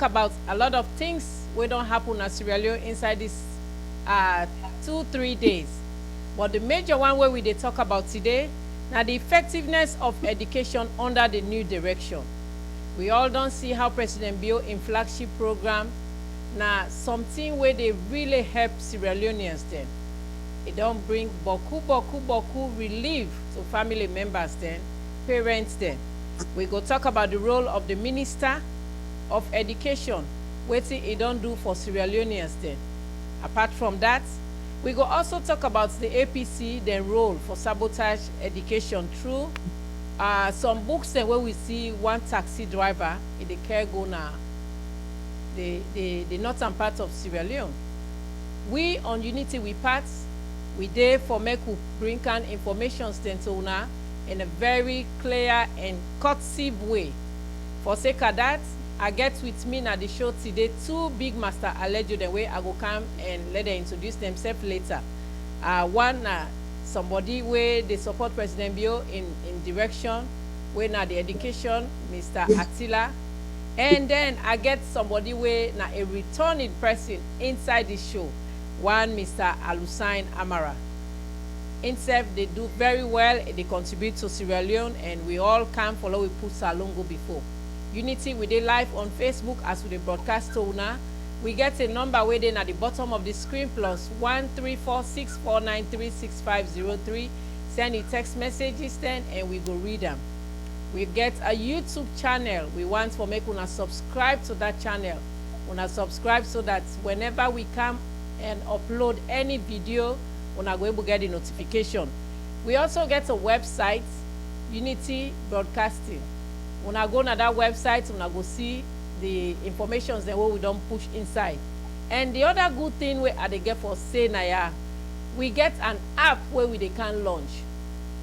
talk about a lot of things we don't happen at Sierra Leone inside this 2-3 days. But the major one where we dey talk about today, now the effectiveness of education under the new direction. We all don't see how President Bio in flagship program, now something where they really help Sierra Leoneans then. It don't bring boku relief to family members then, parents then. We go talk about the role of the Minister of Education, what it don't do for Sierra Leoneans then. Apart from that, we go also talk about the APC then role for sabotage education through some books then where we see one taxi driver in the Kergona, the northern part of Sierra Leone. We on Unity we part, we there for make we bring can information then to una in a very clear and cursive way. For sake of that, I get with me now the show today two big master Alejo the way I go come and let them introduce themselves later. One somebody where they support President Bio in direction, where now the education, Mr. Attila. And then I get somebody where now a returning person inside the show, one Mr. Alusain Amara. Instead, they do very well, they contribute to Sierra Leone, and we all can follow we put Salongo before. Unity, we dey live on Facebook as we dey broadcast to una. We get a number waiting at the bottom of the screen +1 346 493 6503. Send your text messages then and we go read them. We get a YouTube channel. We want for make una subscribe to that channel. Una subscribe so that whenever we come and upload any video, una go able to get the notification. We also get a website, Unity Broadcasting. When I go to that website, when I go see the information that we don't push inside. And the other good thing where they get for say Naya, we get an app where they can launch.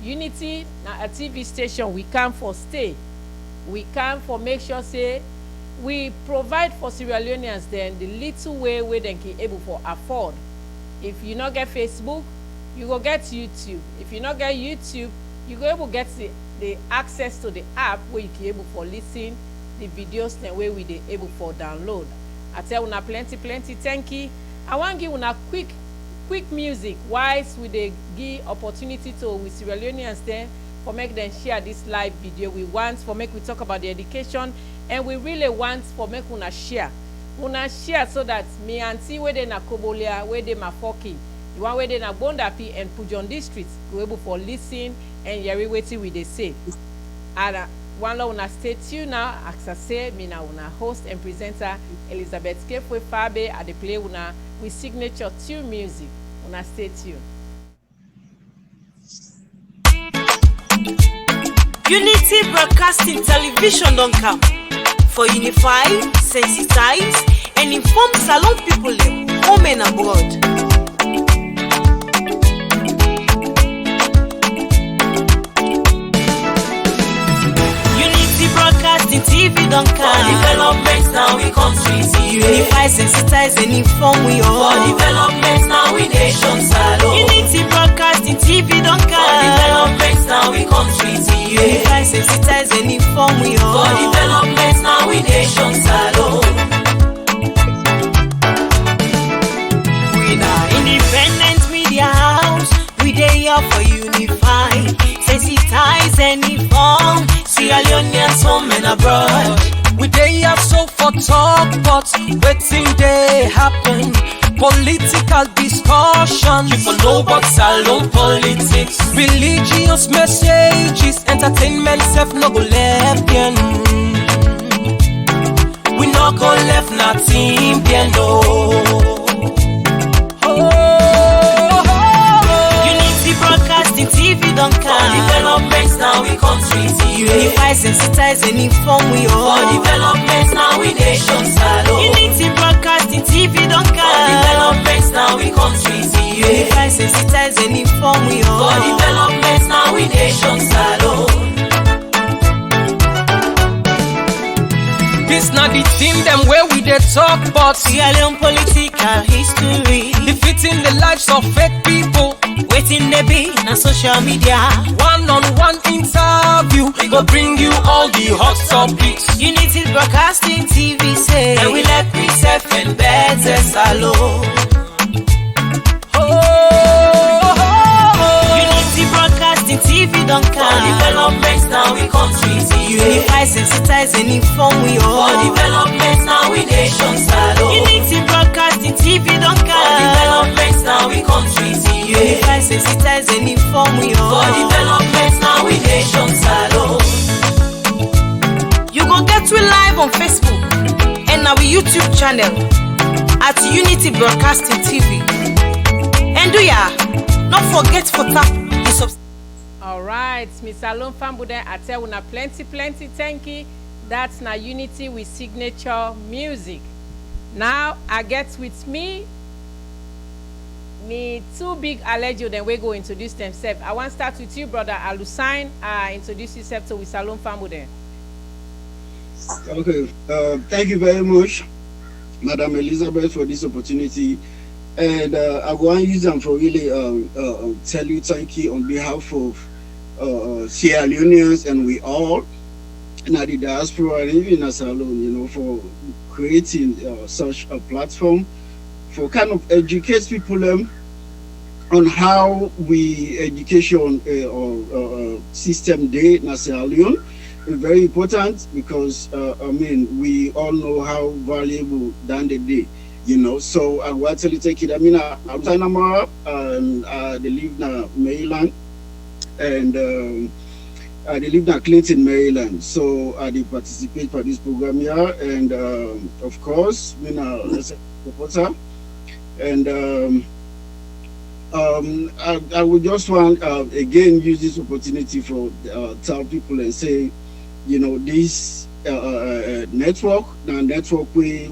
Unity, now a TV station, we can for stay. We can for make sure say we provide for Sierra Leoneans then the little way where they can able for afford. If you not get Facebook, you go get YouTube. If you not get YouTube, you go able get the access to the app where you can able for listen the videos then where we they able for download. I tell una plenty thank you. I want give una quick music whilst we they give opportunity to with Sierra Leoneans then for make them share this live video. We want for make we talk about the education, and we really want for make una share so that me and see where they na Kobolia, where they Mafoki, the one where they na Bondapi and Pujon districts go able for listen and hear what we they say. And one law una stay tuned now, as I say, me na una host and presenter Elizabeth Kefwe Fabe at the play una with signature tune music. Una stay tuned. Unity Broadcasting Television don't come for unify, sensitize, and inform Salon people home and abroad. Broadcasting TV don't come. For developments now we come to see. Unify, sensitize, and inform we all. For developments now we nation salon. Unity Broadcasting TV don't come. For developments now we come to see. Unify, sensitize, and inform we all. For developments now we nation salon. We now independent media house. We dey here for unify, sensitize, and inform Sierra Leoneans home and abroad. We dey have so for talk, but waiting they happen. Political discussion, You for know about salon politics. religious messages, entertainment self no go left bien. We not go left nothing bien no. Unity Broadcasting TV don't For come. developments now we come to see. Unify, sensitize, and inform we all. For developments now we nation salon. Unity Broadcasting TV don't For come. developments now we come to see. Unify, sensitize, and inform we all. For developments now we nation salon. This not the the thing them where we dey talk but Sierra Leone political history. defeating the lives of fake people. Waiting they be na social media. One-on-one interview, we go bring you all the hot topics. Unity Broadcasting TV say, and we let myself and better alone. Unity Broadcasting TV don't For come. development now we countries Unify, sensitize, and inform we all. For development now we nations alone. Unity Broadcasting TV don't For come. development now we countries Unify, sensitize, and inform we all. For development now we nations alone. You go get we live on Facebook and our YouTube channel at Unity Broadcasting TV. And do ya not forget for tap the subscribe. All right, Miss Alon Fambude, I tell you, plenty thank you. That's na Unity with signature music. Now I get with me two big allergies, then we go introduce themselves. I want to start with you, brother Alusain. Introduce yourself to with Alon Fambude. Okay, thank you very much, Madam Elizabeth, for this opportunity. And I want to use them for really tell you thank you on behalf of Sierra Leoneans and we all, and the diaspora and even as alone, you know, for creating such a platform for kind of educate people on how we education system day in Sierra Leone. Very important because I mean we all know how valuable than the day, you know. So I will actually take it. I mean I'm Tainamara and they live in Maryland and they live in Clinton, Maryland. So I did participate for this program here and of course you know as a reporter and I would just want again use this opportunity for tell people and say, you know, this network we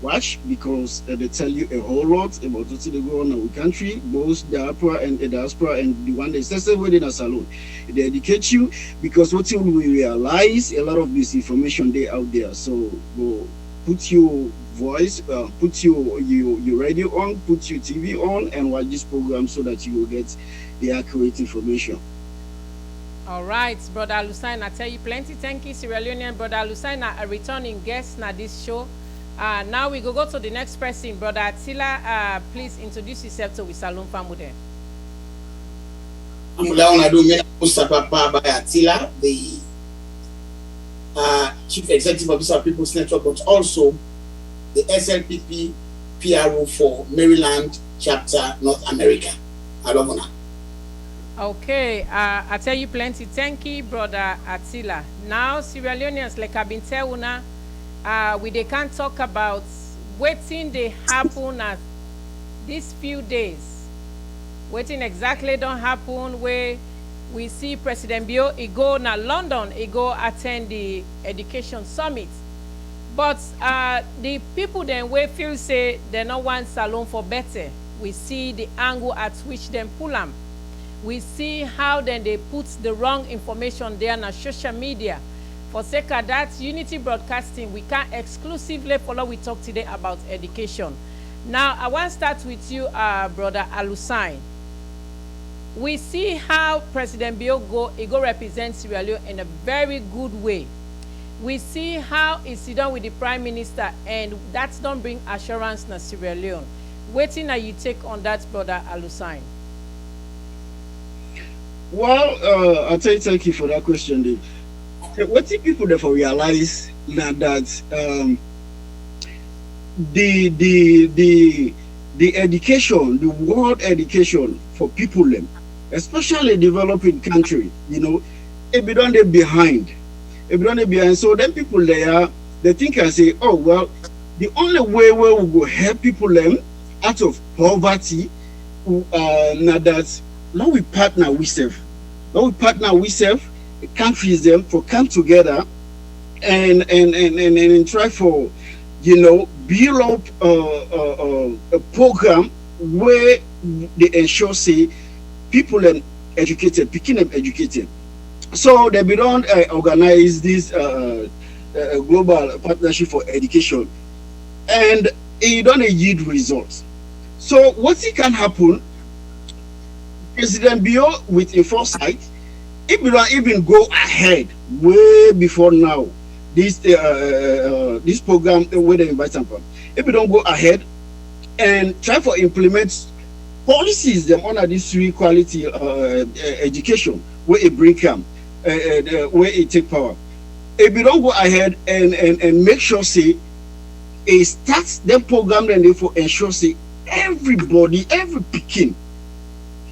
watch because they tell you a whole lot about what's going on in our country, both diaspora and the one that says within a salon. They educate you because what you will realize a lot of this information they out there. So go put your voice, put your radio on, put your TV on, and watch this program so that you will get the accurate information. All right, brother Alusain, I tell you plenty. Thank you, Sierra Leonean brother Alusain, a returning guest na this show. Now we go to the next person, brother Attila. Please introduce yourself to Wisalon Fambude. I'm Attila, the Chief Executive Officer of People's Network, but also the SLPP PRO for Maryland Chapter North America. Alomona. Okay, I tell you plenty. Thank you, brother Attila. Now, Sierra Leoneans, like I've been telling you, they can't talk about waiting they happen at these few days. Waiting exactly don't happen where we see President Bio, he go na London, he go attend the education summit. But the people then we feel say they not want salon for better. We see the angle at which them pull them. We see how then they put the wrong information there on social media. For sake of that, Unity Broadcasting, we can exclusively follow we talk today about education. Now, I want to start with you, brother Alusain. We see how President Bio he go represent Sierra Leone in a very good way. We see how he sit down with the Prime Minister, and that's don't bring assurance na Sierra Leone. Waiting now you take on that, brother Alusain. Well, I'll tell you, thank you for that question, Dave. What do people therefore realize now that the education, the world education for people, especially developing country, you know, it be done behind. It be done behind. So then people there, they think and say, oh well, the only way where we go help people out of poverty, now that now we partner with them. Now we partner with them, countries them for come together and try for, you know, build up a program where they ensure say people are educated, picking them educated. So they be don't organize this global partnership for education, and it don't yield results. So what it can happen, President Bio with a foresight, if we don't even go ahead way before now, this program where they invite them from, if we don't go ahead and try to implement policies them under this three quality education where it bring come, where it take power. If we don't go ahead and make sure say it starts them program and therefore ensure say everybody, every Pekin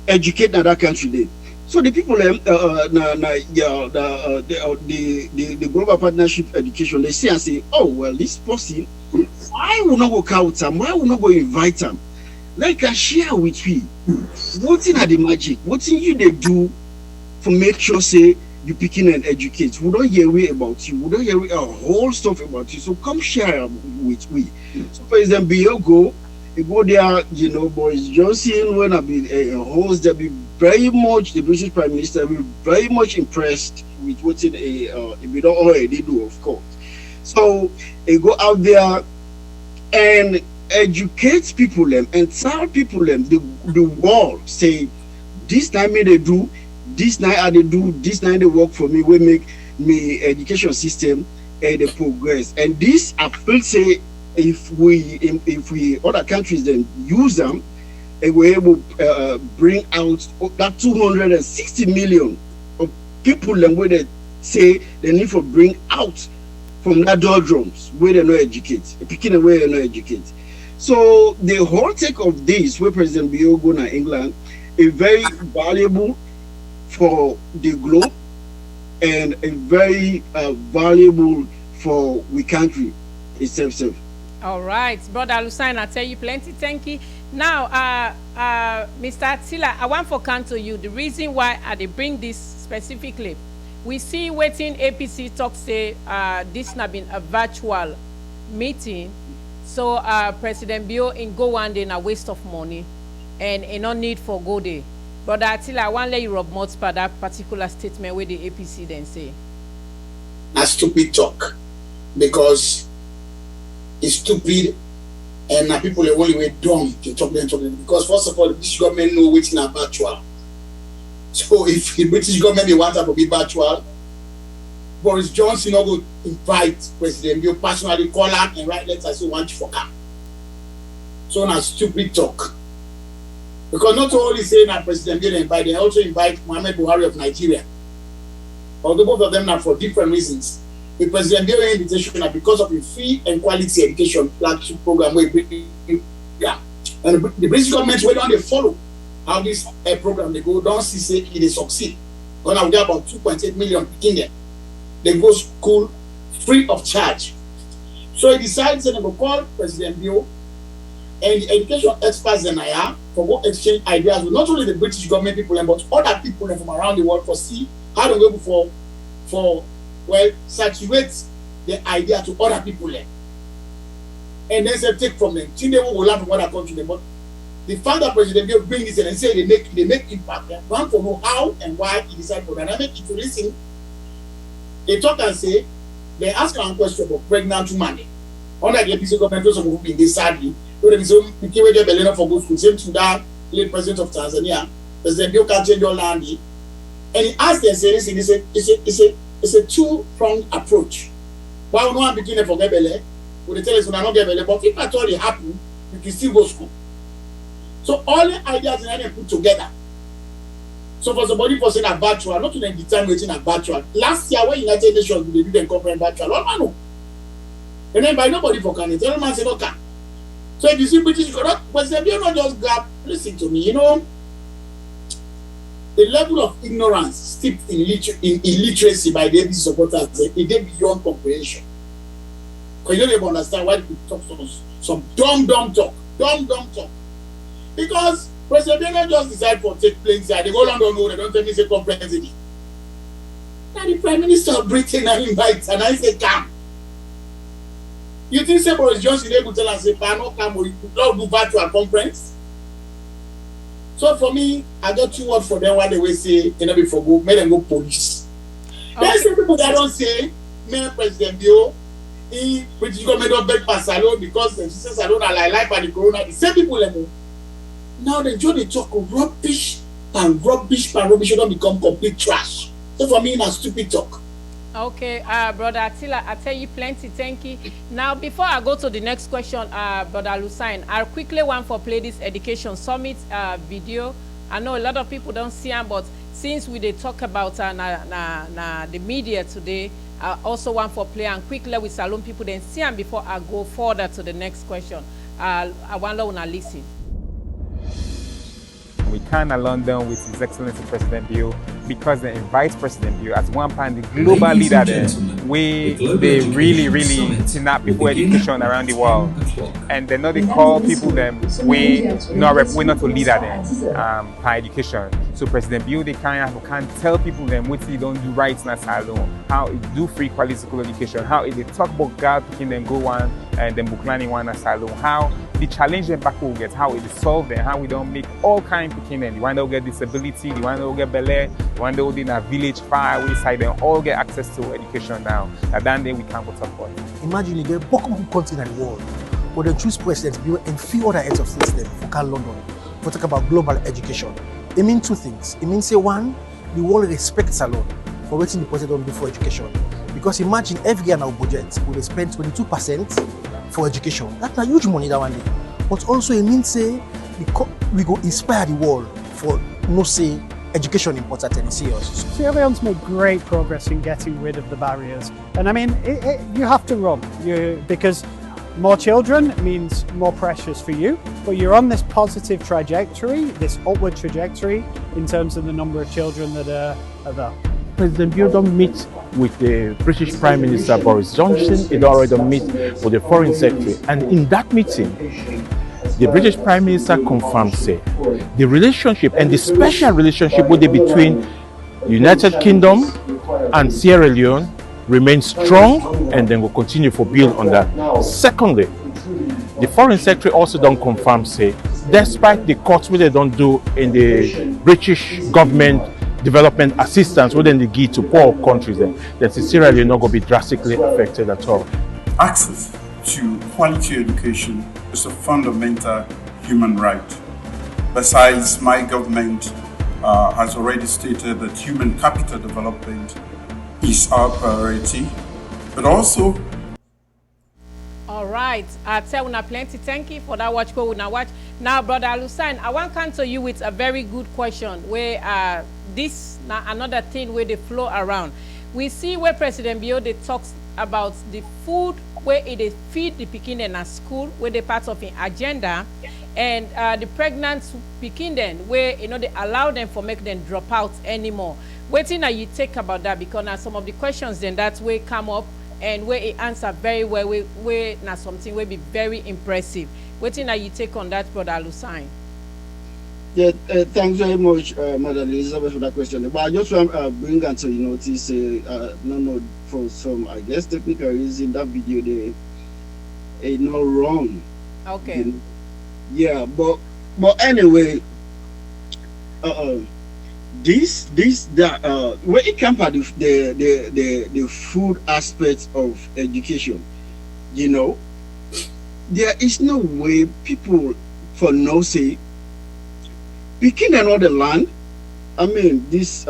educate in that country there. So the people the global partnership education, they see and say, oh well, this person, why will not go count them? Why will not go invite them? Like I share with we, what in the magic? What in you they do for make sure say you picking and educate? We don't hear way about you. We don't hear a whole stuff about you. So come share with we. So for example, you go there, you know, Boris Johnson, when I be a host, they'll be very much, the British Prime Minister will be very much impressed with what we don't already do, of course. So they go out there and educate people them and tell people them the world say this time they do, this night they do, this night they work for me, we make me education system and the progress. And this I feel say if we other countries then use them and we're able to bring out that 260 million of people then where they say they need to bring out from that doldrums where they not educate, picking away they not educate. So the whole take of this where President Bio go to England is very valuable for the globe and a very valuable for we country itself. All right, Brother Lusain, I tell you plenty. Thank you. Now, Mr. Attila, I want to come to you. The reason why I they bring this specifically, we see waiting APC talk say this not been a virtual meeting. So President Bio in go one day in a waste of money and no need for go there. Brother Attila, I want to let you rub mouth for that particular statement where the APC then say. A stupid talk, because it's stupid and people are only way dumb to talk them. Because first of all, the British government know what's in virtual. So if the British government they want to be virtual, Boris Johnson will invite President Bio personally, call him and write letters say want you for come. So na stupid talk. Because not only saying that President Bio invite, they also invite Muhammad Buhari of Nigeria. Although both of them are for different reasons. The President Bio invitation are because of the free and quality education flagship program where yeah. And the British government where don't they follow how this program they go, don't see say they succeed. Gonna get about 2.8 million in there. They go school free of charge. So he decides that they will call President Bio and the education experts in IR for what exchange ideas with not only the British government people but other people from around the world for see how they go for saturate the idea to other people and then say take from them. They will learn from other countries. But the fact that President Bio bring this in and say they make impact, they want to know how and why he decided for dynamic. If you listen, they talk and say they ask one question about pregnant women. Under the APC government, those who been this sadly, they say became a Belena for good school. Same to that late president of Tanzania, President Bio can't change your land. And he asked them, say listen, it's a two-pronged approach. Why would no one begin for Gebele? Would they tell us when I not Gebele? But if at all it happen, you can still go school. So all the ideas are put together. So for somebody for saying a virtual, not to them determine a virtual. Last year when United Nations they did them conference virtual, all man know. And then by nobody for can it. All man say no can. So if you see British President Bio not just grab, listen to me, you know. The level of ignorance steeped in illiteracy by the APC supporters is beyond comprehension. Because you don't even understand why people talk to us. Some dumb talk. Because President Bio just decide for take planes here. They go London, no, they don't tell me say comprehensive. Now the Prime Minister of Britain and invites and I say come. You think say Boris Johnson able to tell us say no come or you don't do virtual conference? So for me, I got 2 words for them. What they will say, you know, before go, make them go police. Okay. There's some people that don't say me President Bio, he British government don't beg for salon because the salon are like by the corona. The same people level. Now they join the talk of rubbish and rubbish don't become complete trash. So for me, it's stupid talk. Okay, Brother Attila, I tell you plenty, thank you. Now, before I go to the next question, Brother Lusain, I'll quickly want for play this Education Summit video. I know a lot of people don't see them, but since we did talk about the media today, I also want for play and quickly with Salon people then see them before I go further to the next question. I want to listen. We can't alone them with His Excellency President Bio because they invite President Bio as one part the global leader there. They really kidnap people education around the world, and they know they call people them we not to leader them for education. So President Bio they can tell people them what they don't do right in a salon, how it do free quality school education, how it they talk about God picking them go one and then book learning one a salon, how the challenge them back will get, how it is solve them, how we don't make all kind of picking them. The one that will get disability, the one that will get belay, the one that will be in a village far away side, they all get access to education now. That day we can't go talk about it. Imagine you get Bokum country in the world, but they choose President Bio and few other heads of states for London to talk about global education. It means two things. It means say one, the world respects Salon for what the president do for education. Because imagine every year in our budget, we spend 22% for education. That's a huge money that one day. But also it means say we go inspire the world for no say education important and serious. Sierra Leone's made great progress in getting rid of the barriers. And I mean, you have to run because more children means more pressures for you, but you're on this positive trajectory, this upward trajectory in terms of the number of children that are there. President Bio don't meet with the British Prime Minister Boris Johnson, he already meet with the Foreign Secretary, and in that meeting, the British Prime Minister confirmed say the relationship and the special relationship between United Kingdom and Sierra Leone remains strong and then will continue for build on that. Secondly, the Foreign Secretary also don't confirm say despite the cuts they don't do in the British government development assistance within the give to poor countries, that Sierra Leone not going to be drastically affected at all. Access to quality education is a fundamental human right. Besides, my government has already stated that human capital development is our priority, but also. All right, I tell you plenty. Thank you for that watch. Go now watch. Now, Brother Lusain, I want to come to you with a very good question where this now another thing where they flow around. We see where President Bio they talks about the food where it feed the pikin in a school where they part of an agenda, and the pregnant pikin then where they allow them for make them drop out anymore. Waiting that you take about that because now some of the questions then that way come up and where it answer very well where now something will be very impressive. Waiting that you take on that, Brother Lusain. Yeah, thanks very much, Madam Elizabeth, for that question. But I just want to bring unto you notice, no, for some, I guess, technical reason, that video they is not wrong. Okay. Yeah, but anyway, that when it comes to the food aspect of education, there is no way people for no say picking another land. I mean, this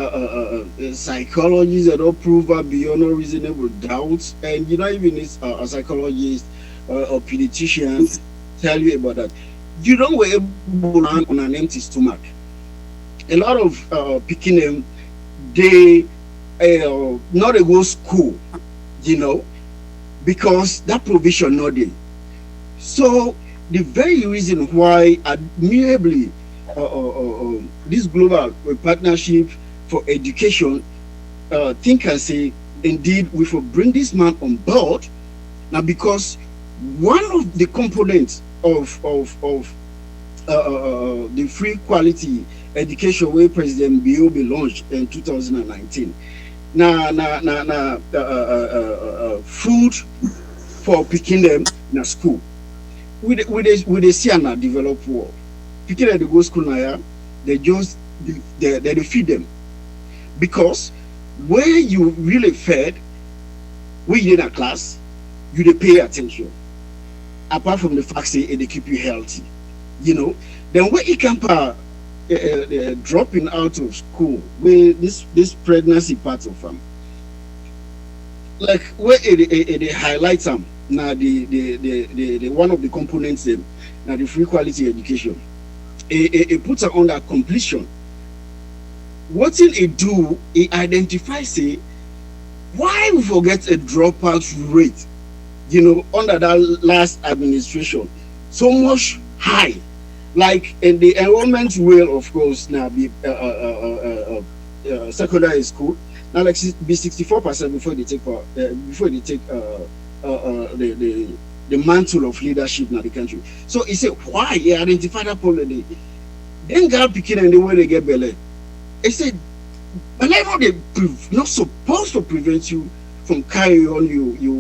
psychologists that don't prove beyond a reasonable doubt, and even this a psychologist or pediatrician tell you about that. You don't were able to land on an empty stomach. A lot of picking them, they not a go school, because that provision not there. So the very reason why admirably this global partnership for education think and say indeed we will bring this man on board now, because one of the components of the free quality education where President Bio launched in 2019 food for picking them in a school with the see in a developed world. Picking at the go school now, they feed them, because where you really fed we in a class, you dey pay attention. Apart from the fact say they keep you healthy, you know. Then when it comes dropping out of school, where this pregnancy part of them, like where it highlights them now the one of the components them now the free quality education. It puts her under completion. What it do? It identifies say why we forget a dropout rate, you know, under that last administration so much high. Like in the enrollment will, of course, now be secondary school now like be 64% before they take the mantle of leadership in the country. So he said why he identified that problem. Then God picking and the way they get belly. He said whenever they not supposed to prevent you from carrying on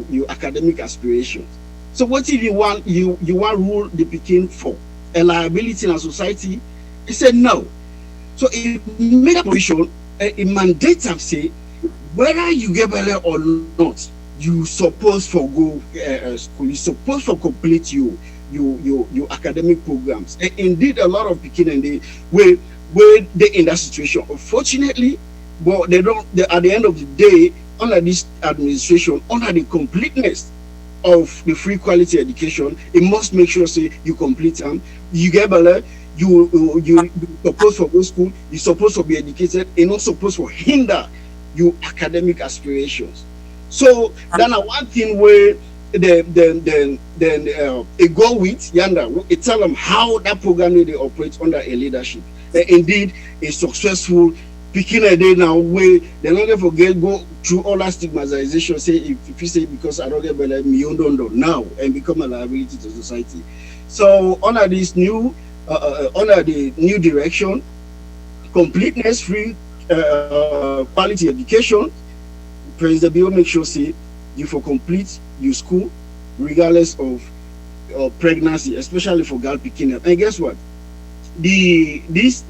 your academic aspirations. So what if you want rule the picking for a liability in a society? He said no. So it made a provision, a mandate of say whether you get better or not, you supposed to go school, you supposed to complete your academic programs. And indeed, a lot of people and they in that situation. Unfortunately, but they don't. At the end of the day, under this administration, under the completeness of the free quality education, it must make sure say you complete them. You get better. You supposed to go school. You supposed to be educated. You're not supposed to hinder your academic aspirations. So then one thing where then it go with yanda, it tell them how that program they operate under a leadership. Indeed, a successful picking a day now where they're not gonna forget go through all that stigmatization. Say if you say because I don't get better me don't now and become a liability to society. So under this new under the new direction, completeness free quality education, President Bill make sure say you for complete your school regardless of pregnancy, especially for girl picking up. And guess what? This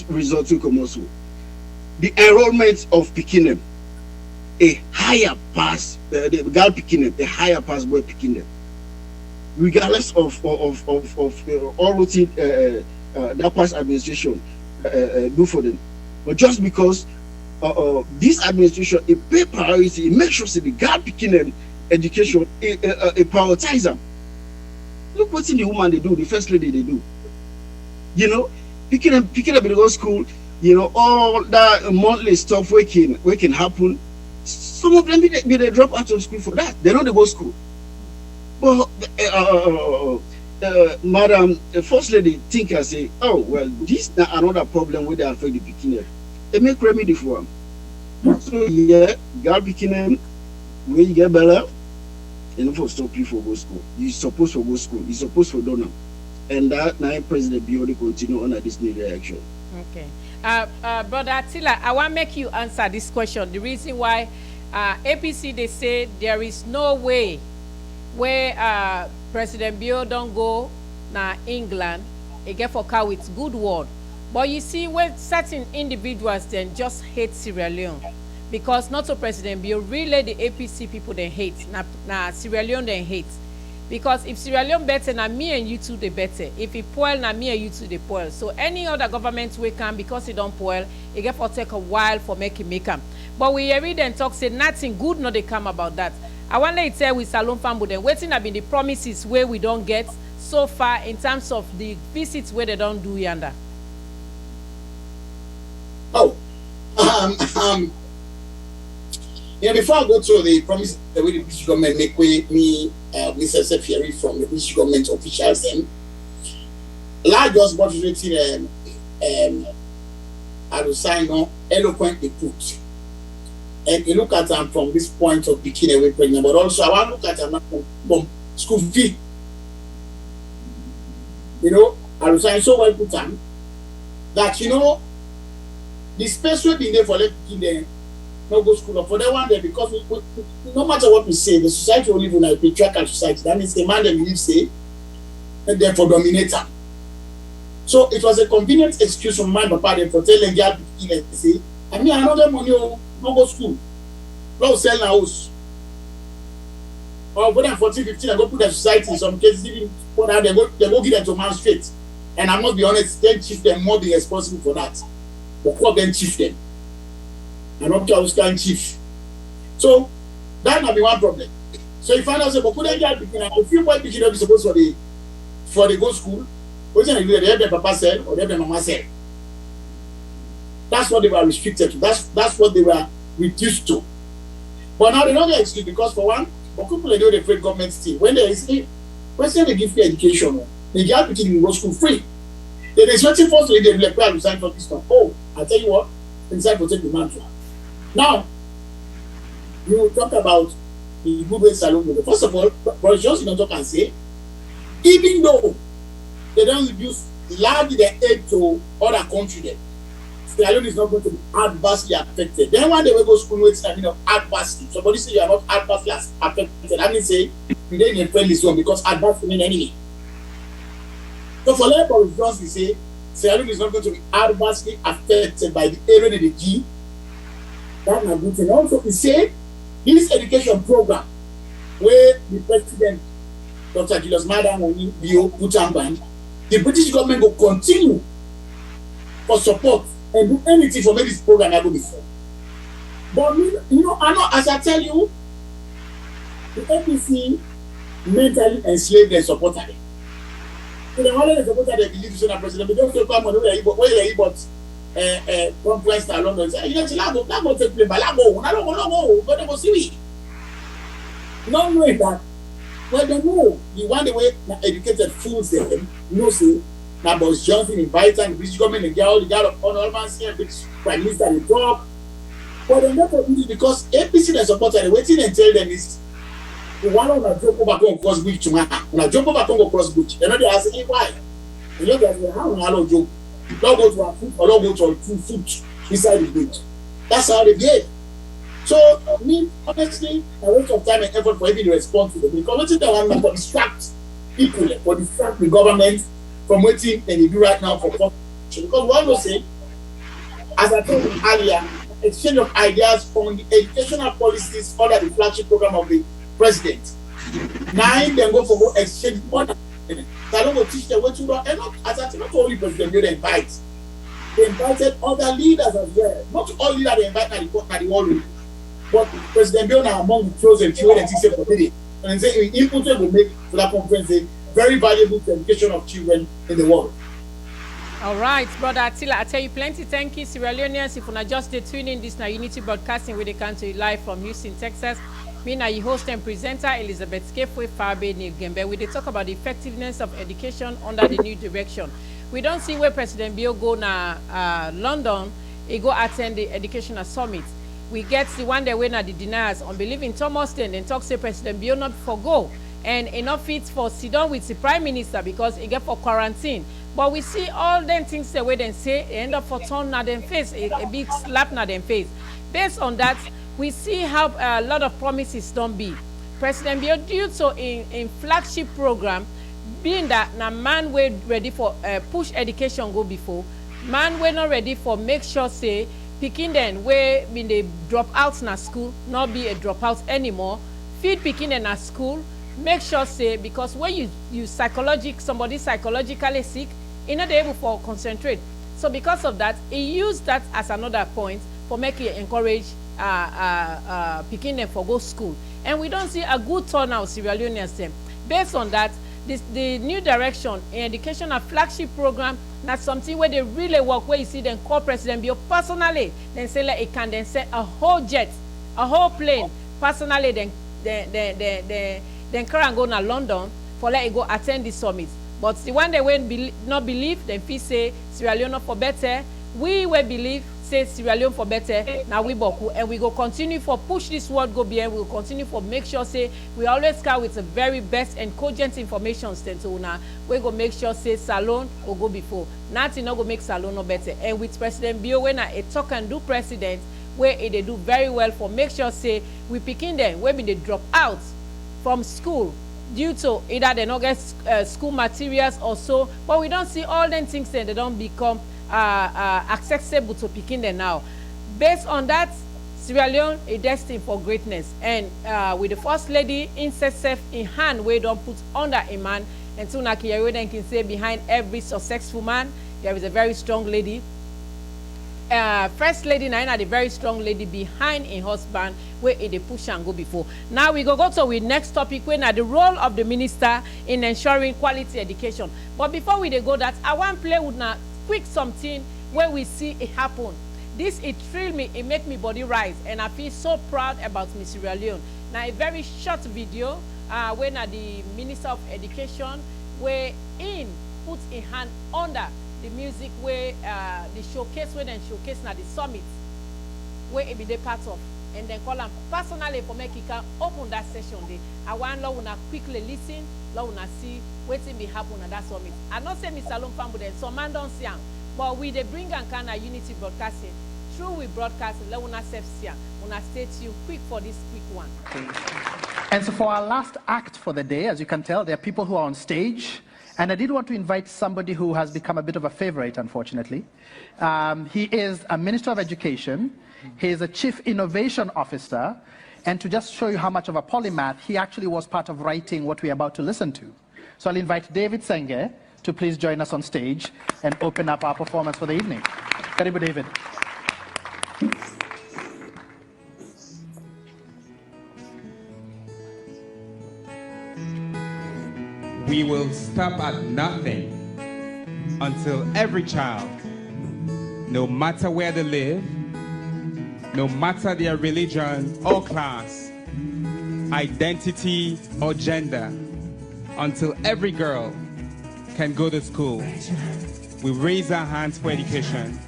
results will come also. The enrollment of picking them a higher pass, the girl picking them a higher pass boy picking them, regardless of all routine that past administration do for them. But just because this administration a pay priority, it makes sure that the girl picking them education a prioritize them. Look what in the woman they do, the first lady they do. You know, picking up in the whole school, you know, all that monthly stuff where can happen. Some of them they drop out of school for that. They don't go school. But Madam First Lady think and say, oh well, this is another problem with the affect the picking. They make remedy for them. So yeah, girl picking them when you get better, you know, for stop you for go school. You supposed to go school. You supposed to donor. And that now President Biodi continue under this new direction. Okay. Brother Attila, I want to make you answer this question. The reason why APC, they say there is no way where President Biodi don't go na England, he get for car with good word. But you see, when certain individuals then just hate Sierra Leone, because not so President Biodi, really the APC people they hate, na Sierra Leone they hate. Because if Sierra Leone better, na me and you two they better. If it poil, na me and you two they poil. So any other government we can, because it don't poil, it get for take a while for make them. But we read and talk say nothing good not they come about that. I want to tell with Salon Fambo then waiting have been the promises where we don't get so far in terms of the visits where they don't do yonder. Oh, yeah, before I go to the promise the way the British government make way me Mr. Sefieri from the British government officials then large just what is written I will sign on eloquently put. And you look at them from this point of picking away pregnant, but also I want to look at them from school fee. You know, I will sign so well put them that you know the space will be there for let picking them not go school. For that one there, because no matter what we say, the society will live in a patriarchal society. That means the man that we say and therefore dominate them. So it was a convenient excuse from my papa for telling girl to say, I mean, I know them money, no go school, no sell a house. or more than 14, 15, and go put the society in some cases, even put out, they go give them to man straight. And I must be honest, then chief them more be responsible for that. But what then chief them? And up to our chief. So that might be one problem. So you find out say, but put them there, a few boys picking up is supposed for the go school. What's going to do? They have their papa sell or they have their mama sell. That's what they were restricted to. That's what they were reduced to. But now they don't get excused because for one, but people they do the free government still. When they say, they give free education, they get people in go school free. They expecting first to they like well resign from this one. Oh, I tell you what, inside for take the mantra. Now, you talk about the good way salon. First of all, Boris Johnson don't talk and say, even though they don't reduce largely their aid to other countries, Sierra Leone is not going to be adversely affected. Then one day we go school with adversely. Somebody say you are not adversely affected. I mean say you didn't in a friendly zone because adversely mean enemy. So for like Boris Johnson say Sierra Leone is not going to be adversely affected by the area of the G. That's not good thing. Also he say this education program where the president Dr. Julius Maada Moroni Bio Putamban, the British government will continue for support and do anything for make this program ever before. But I know as I tell you, the APC mentally enslaved and supported them. So the only supported they believe so that president, they don't say come on where you bought conference in London. Say, Labo take place, but Labo, but they go see we. Not knowing that when they know the one the way educated fools them, say. Now, Boris Johnson invited the British government and get all the guard of honor, and British Prime Minister in talk. But they're not doing it because APC that supported the waiting and tell them is the one on a job over going cross bridge to Maka. When a job over going cross bridge, they're not there asking why. You look at how a joke. Don't go to a foot or don't go to a 2 foot inside the bridge. That's how they behave. So, honestly, a waste of time and effort for every response to them. Because they want to distract people, for distract the government from waiting and they do right now for because one will say, as I told you earlier, exchange of ideas on the educational policies under the flagship program of the president. Now then go for more exchange order. They don't go teach them what to do. And not as I not only president they invite. They invited other leaders as well. Not all leaders they invite at the world. But President Bill now among the chosen few and say for today. And say input will make for that conference very valuable to education of children in the world. All right, Brother Attila, I tell you plenty. Thank you, Sierra Leoneans. If you're just tuning in, this now Unity Broadcasting with the country live from Houston, Texas. Me now your host and presenter Elizabeth Skefwe Farbe Nigembe. We talk about the effectiveness of education under the new direction. We don't see where President Bill go na London. He go attend the educational summit. We get the one day when the deniers unbelieving Thomas Ten and talk say President Bill not forgo. And enough fit for sit down with the prime minister because he get for quarantine. But we see all them things the way they say end up for turn na them face a big slap na them face. Based on that, we see how a lot of promises don't be. President Bill due so in flagship program, being that na man we ready for push education go before, man we not ready for make sure say picking them where when they drop out na school, not be a dropout anymore. Feed picking them at school. Make sure say because when you somebody psychologically sick, you're not able to concentrate. So because of that, he used that as another point for making encourage picking them for go school. And we don't see a good turnout Sierra Leoneans them. Based on that, the new direction in education and flagship program, that's something where they really work, where you see them call President Bill personally, then say like it can then send a whole jet, a whole plane personally, then carry and go to London for let it go attend the summit. But the one they won't not believe, then feel say Sierra Leone for better. We will believe say Sierra Leone for better. Now we boku and we go continue for push this word go beyond. We will continue for make sure say we always come with the very best and cogent information. Now we go make sure say Salone will go before. Nothing not go make Salone no better. And with President Bio when a talk and do president where they do very well for make sure say we picking them where they drop out from school due to either they not get school materials or so, but we don't see all them things then they don't become accessible to picking them now. Based on that, Sierra Leone is destined for greatness, and with the first lady incest in hand, we don't put under a man, and soon I can say behind every successful man there is a very strong lady. First lady Naina, the very strong lady behind a husband where they push and go before. Now we go to the next topic, when the role of the minister in ensuring quality education. But before we go that, I want to play with now quick something where we see it happen. This it thrill me, it make me body rise, and I feel so proud about Miss Sierra Leone. Now a very short video when the Minister of Education where in put a hand under the music where the showcase where then showcase now the summit where it be the part of, and then call them personally for make it can open that session day. I want Lord to quickly listen, Lord to see what's be happen at that summit. I not say Mr. Salon Fambu then some man don't see, but we they bring and kind of unity broadcasting. Through we broadcast, let una self see, una stay tuned quick for this quick one. And so for our last act for the day, as you can tell, there are people who are on stage. And I did want to invite somebody who has become a bit of a favorite, unfortunately. He is a Minister of Education. He is a Chief Innovation Officer. And to just show you how much of a polymath, he actually was part of writing what we're about to listen to. So I'll invite David Senge to please join us on stage and open up our performance for the evening. Karibu, David. We will stop at nothing until every child, no matter where they live, no matter their religion or class, identity or gender, until every girl can go to school. We raise our hands for education.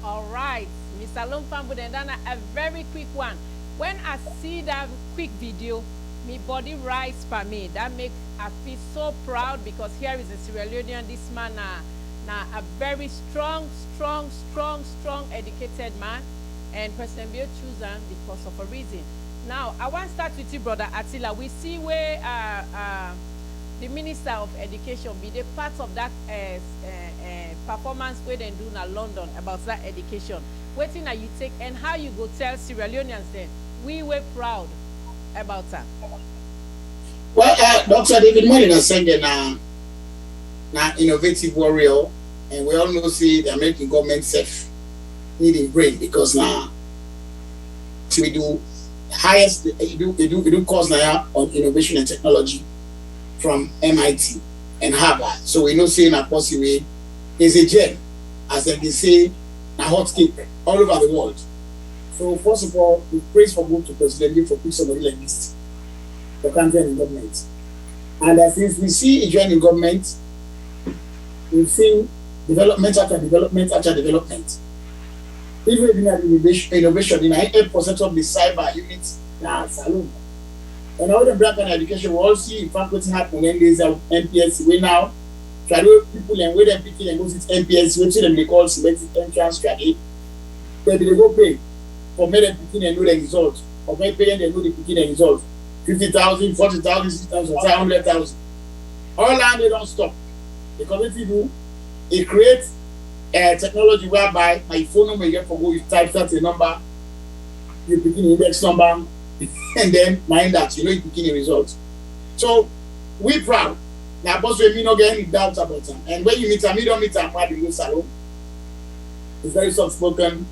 All right, Mr. Lomfambu Dendana, a very quick one. When I see that quick video, my body rise for me. That make I feel so proud, because here is a Sierra Leonean. This man now a very strong educated man, and President Bill choose him because of a reason. Now I want to start with you, Brother Attila. We see where the Minister of Education be the part of that performance where they do in London about that education. What thing you take and how you go tell Sierra Leoneans then we were proud about that? Well, Dr. David Moynihan said na innovative warrior, and we all know see the American government self needing brain, because now we do highest do course now on innovation and technology from MIT and Harvard. So we know saying a possible is a gem, as they say, a hot cake all over the world. So first of all, we praise for good to President Lee for putting somebody like this, the country and government. And since we see a joining government, we've seen development after development after development. Even in innovation, in 8% of the cyber units, saloon. And all the black and education, we all see in fact what's happening when there's a MPS way now. Try to people and where they're picking and go to MPS, which they call selective entrance strategy. But they go pay for me to picking and know the results, or me pay and they know the picking and results. 50,000, 40,000, 60,000, 100,000. All that they don't stop. The community do, it creates a technology whereby my phone number you get for go, you type that a number, you picking the index number, and then mind that you know you picking the results. So we proud. Now boss we not get any doubts about them. And when you meet them, you don't meet them at the salon. It's very soft spoken,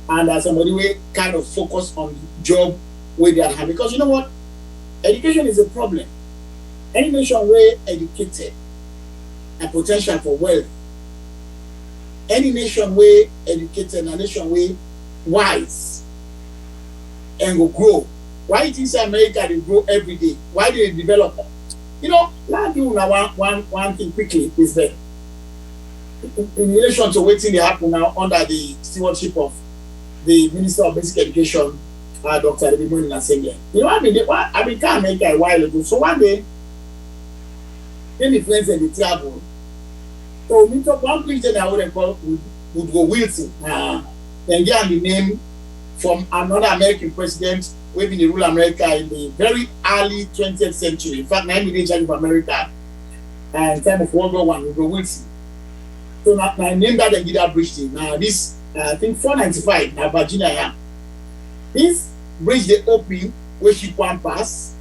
and as somebody we kind of focus on the job where they are, because you know what? Education is a problem. Any nation where educated and potential for wealth, any nation where educated and a nation where wise and will grow. Why do you say America they grow every day? Why do they develop? You know, let me do one thing quickly is that in relation to what's they happen now under the stewardship of the Minister of Basic Education, Dr. David Moynihan. You know, I mean, can't make a while ago. So one day, many friends and the travel. So we talk one place that I would call would go Wilson. Then get the name from another American president who been in rule America in the very early 20th century. In fact, 9 million of America and time of World War I, Woodrow Wilson. So now I named that and did that bridge thing. Now this I think 495 na Virginia yeah. This bridge the open where she can pass,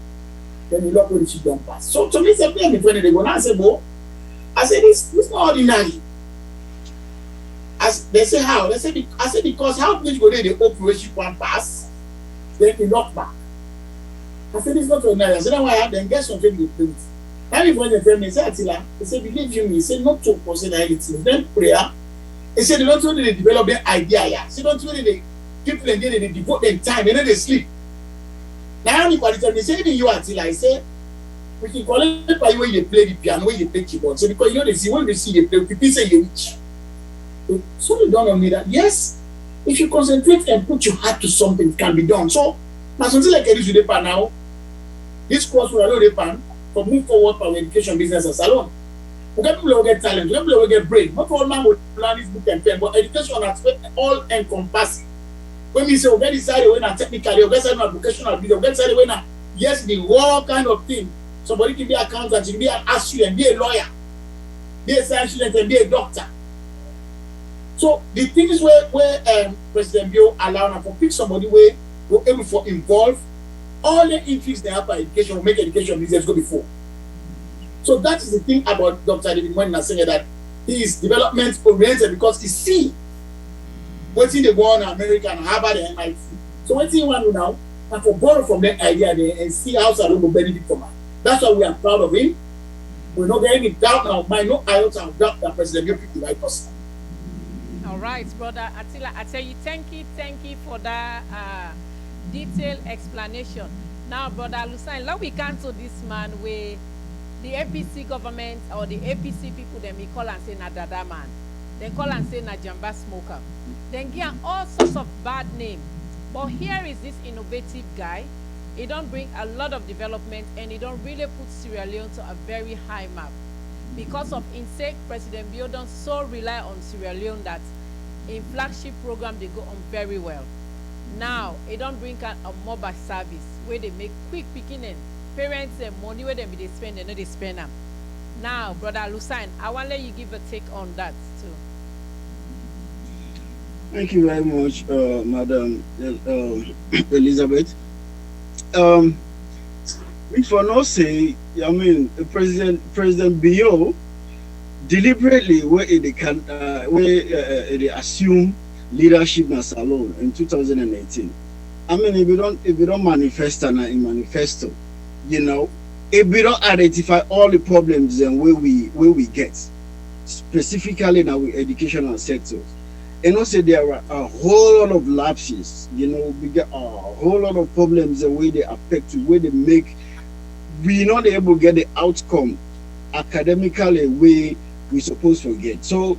then the lock where she don't pass. So to me, say me when they go now say, "Bo," I say this not ordinary. As they say how? They say I say because how bridge go there the open where she can pass, then the lock back. I said it's not ordinary. I said why I then get something to play with. And when they tell me, say Attila, they say believe you me, say not to consider anything. Then prayer. They say they don't really develop their idea yet. They don't really people and they devote their time, and then they sleep. Now anybody tell me, say even you Attila, I say we can call it by where you play the piano, where you play keyboard. So because you know they see when they see you play, people say you rich. So they don't know me that yes, if you concentrate and put your heart to something, it can be done. So now something like this with the pan now, this course will allow the pan for move forward for education business as alone. We get people who get talent, we get people who get brain. Not all man will learn this book and pen, but education aspect all encompassing. When we say we get decided when a technically, we get decided when vocational business, we get decided when a yes, the raw kind of thing. Somebody can be an accountant, you can be an art student, be a lawyer, be a science student, and be a doctor. So the thing is where President Bio allow for pick somebody where we're able to involve all the interests they have by education will make education business go before. So that is the thing about Dr. David Mwenda saying that he is development oriented because he see what's in the world in America and Harvard and MIT. So what he want to now and for borrow from that idea there and see how Salon will benefit from it. That's why we are proud of him. We're not getting any doubt now. My no iota of doubt that President Bio picked the right person. All right, brother Attila, I tell you, thank you for that detailed explanation. Now, brother Lusain, let we cancel this man where the APC government or the APC people then we call and say na dada man. They call and say na jamba smoker. Then give all sorts of bad name. But here is this innovative guy. He don't bring a lot of development and he don't really put Sierra Leone to a very high map. Because of insect, President Bio don't so rely on Sierra Leone that in flagship program they go on very well. Now, it don't bring a mobile service where they make quick picking in. Parents and money where they spend, they know they spend them. Now, brother Lusain, I want to let you give a take on that too. Thank you very much, Madam Elizabeth. Before no say, I mean, President Bio deliberately where they assume leadership na Salon in 2018. I mean, if you don't manifest in manifesto, you know, if we don't identify all the problems and where we get, specifically in our educational sectors, and also there are a whole lot of lapses, you know, we get a whole lot of problems the way they affect you, where they make we're not able to get the outcome academically where we're supposed to get. So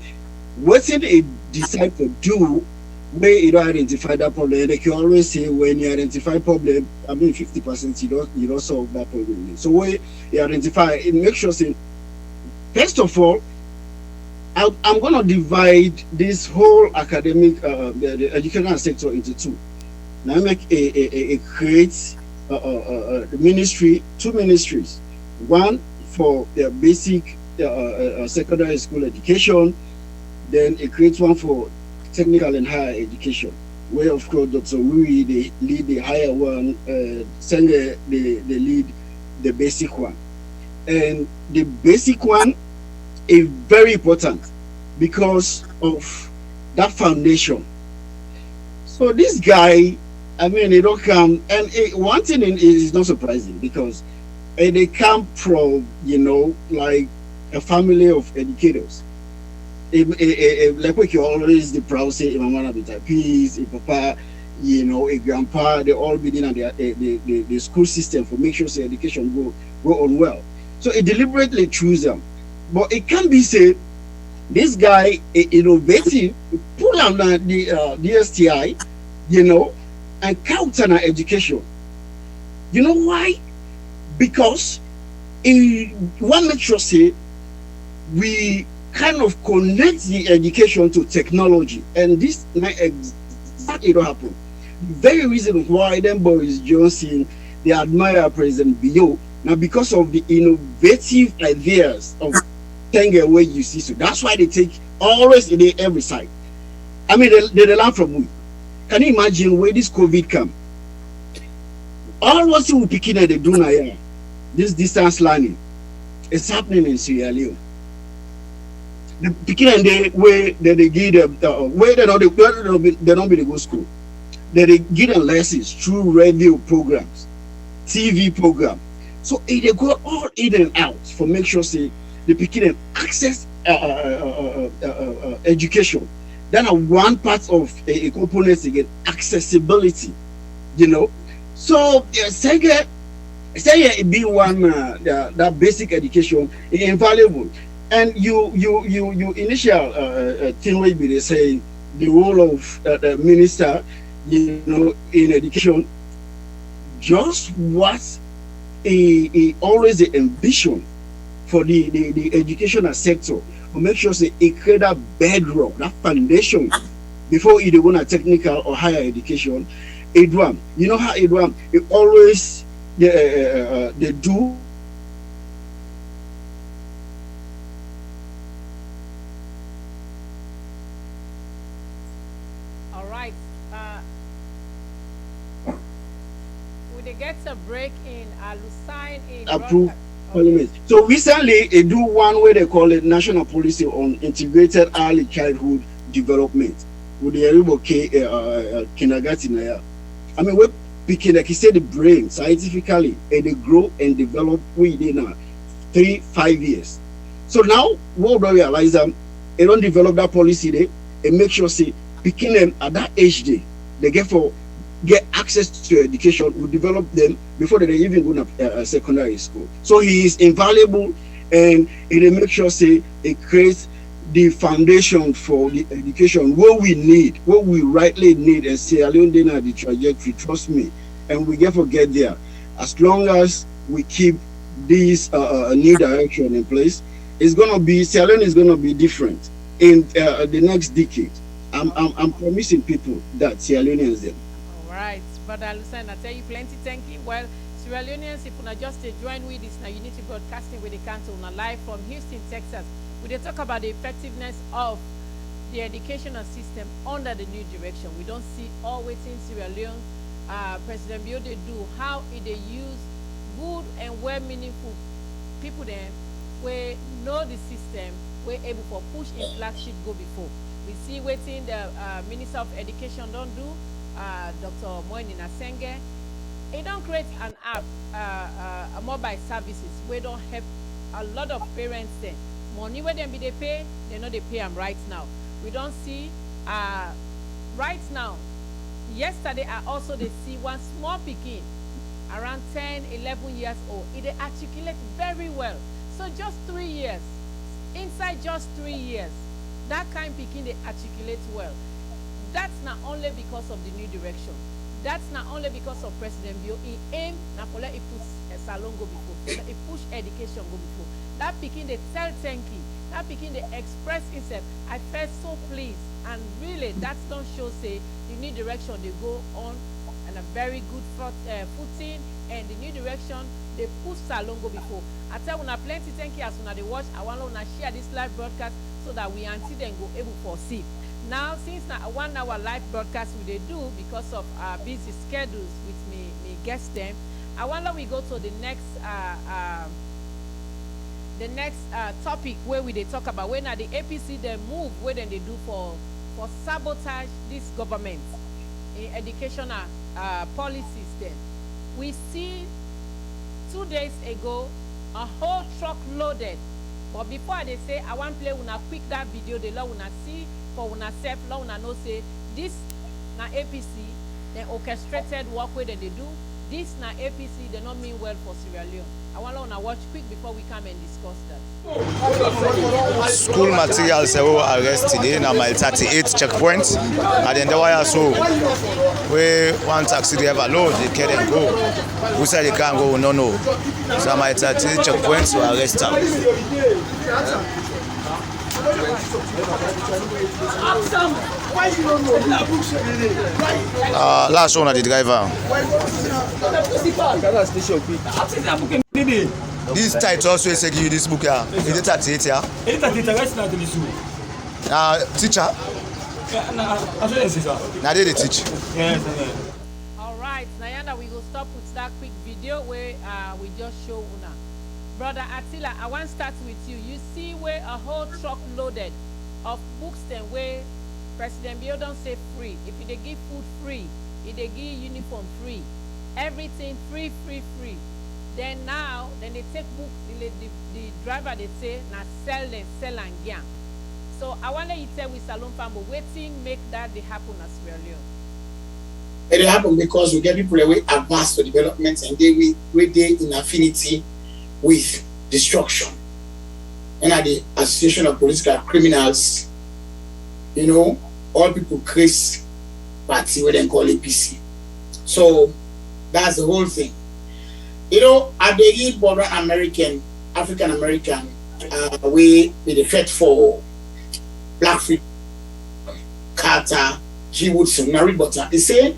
what they decide to do where you don't identify that problem, they can always say when you identify problem, I mean 50% you don't solve that problem. So where you identify it, make sure say first of all, I'm gonna divide this whole academic the educational sector into two. Now make a create the ministry, two ministries, one for the basic secondary school education, then it creates one for technical and higher education, where of course Dr. Wui they lead the higher one, Senge they lead the basic one. And the basic one is very important because of that foundation. So this guy, I mean, they don't come, and one thing is not surprising because they come from, you know, like a family of educators. Like we can always the proud say, "My mama be peace, a papa, you know, a grandpa." They all be in the school system for make sure the education go on well. So it deliberately choose them, but it can be said this guy is innovative, pull on the DSTI, you know, and counter education. You know why? Because one make sure say we kind of connect the education to technology, and this might exactly don't happen. The very reason why them Boris Johnson they admire President Bio now because of the innovative ideas of Tenge where you see. So that's why they take always in every side. I mean, they learn from we. Can you imagine where this COVID come? All what you picking at the do now, this distance learning, it's happening in Sierra Leone. The picking and the way that they give them, where they don't be to go school. They give them lessons through radio programs, TV program. So they go all in and out for make sure say the picking and access education. Then one part of a component again, accessibility, you know. So say it be one that basic education is invaluable. And you initial thing will be they say the role of the minister, you know, in education, just was always the ambition for the educational sector to make sure say it create that bedrock, that foundation before it go to technical or higher education. Edwam, you know how Edwam it always they do. All right. Would they get a break in Alusign in Approved parliament. So recently they do one way they call it national policy on integrated early childhood development with the kindergarten. I mean, we're picking, like you said, the brain scientifically, and they grow and develop within 3-5 years. So now, what do we realize? They don't develop that policy there and make sure, say, picking them at that age, they get access to education, we develop them before they even go to secondary school. So he is invaluable, and it make sure, say, it creates the foundation for the education what we rightly need, and Sierra Leone did the trajectory, trust me, and we get forget there. As long as we keep this new direction in place, it's gonna be Sierra Leone is gonna be different in the next decade. I'm promising people that Sierra Leoneans them. All right, Brother Alusign, I tell you plenty. Thank you. Well, Sierra Leoneans, if you just join with this now, Unity Broadcasting with the council on live from Houston, Texas. We talk about the effectiveness of the educational system under the new direction. We don't see all waiting Sierra Leone President Bio they do how they use good and well meaningful people then we know the system we're able for push in flagship go before. We see waiting the Minister of Education don't do Dr. Moeni Nasenge. It don't create an app, a mobile services where don't help a lot of parents then. Money where them be they pay, they know they pay them right now. We don't see right now. Yesterday I also they see one small pikin around 10-11 years old. It articulate very well. So just 3 years, inside just 3 years, that kind of pikin they articulate well. That's not only because of the new direction. That's not only because of President Bio. He aim na pole he push salon go before. He push education go before. That pikin they tell thank you. That pikin they express himself. I felt so pleased, and really that don't show say the new direction they go on and a very good footing, and the new direction they push salon go before. I tell una plenty thank you as una they watch. I want to share this live broadcast so that we until then go able to see. Now, since now 1 hour live broadcast we they do because of our busy schedules with me guest them, I wonder we go to the next topic where we they talk about when the APC they move where then they do for sabotage this government in educational policies. Then we see 2 days ago a whole truck loaded, but before they say I want play una quick that video they love una see for una self law una know say this na APC they orchestrated work where they do. This na APC they not mean well for Sierra Leone. I want to watch quick before we come and discuss that. School materials were arrested today na mile 38 checkpoint, and then the wire so we one taxi driver load they can't go. Who said they can't go? No. So mile 38 checkpoints were arrested. Last one of the driver. This title also say give you this book here. Is it 38 here? Teacher. Now they teach. All right, Nayanda, we will stop with that quick video where we just show Una. Brother Attila, I want to start with you. You see where a whole truck loaded of books then where President Bill don't say free. If they give food free, if they give uniform free, everything free. Then now, then they take book, the driver they say, now sell and gang. So I want you tell with Salon Fambo, waiting make that they happen as well. It happen because we get people away advanced to development and they in affinity with destruction. And at the Association of Political Criminals, you know, all people create party what they call APC. So that's the whole thing. You know, at the border African American, we the threat for Blackfeet, Carter, G. Woodson, Nari Butter. They say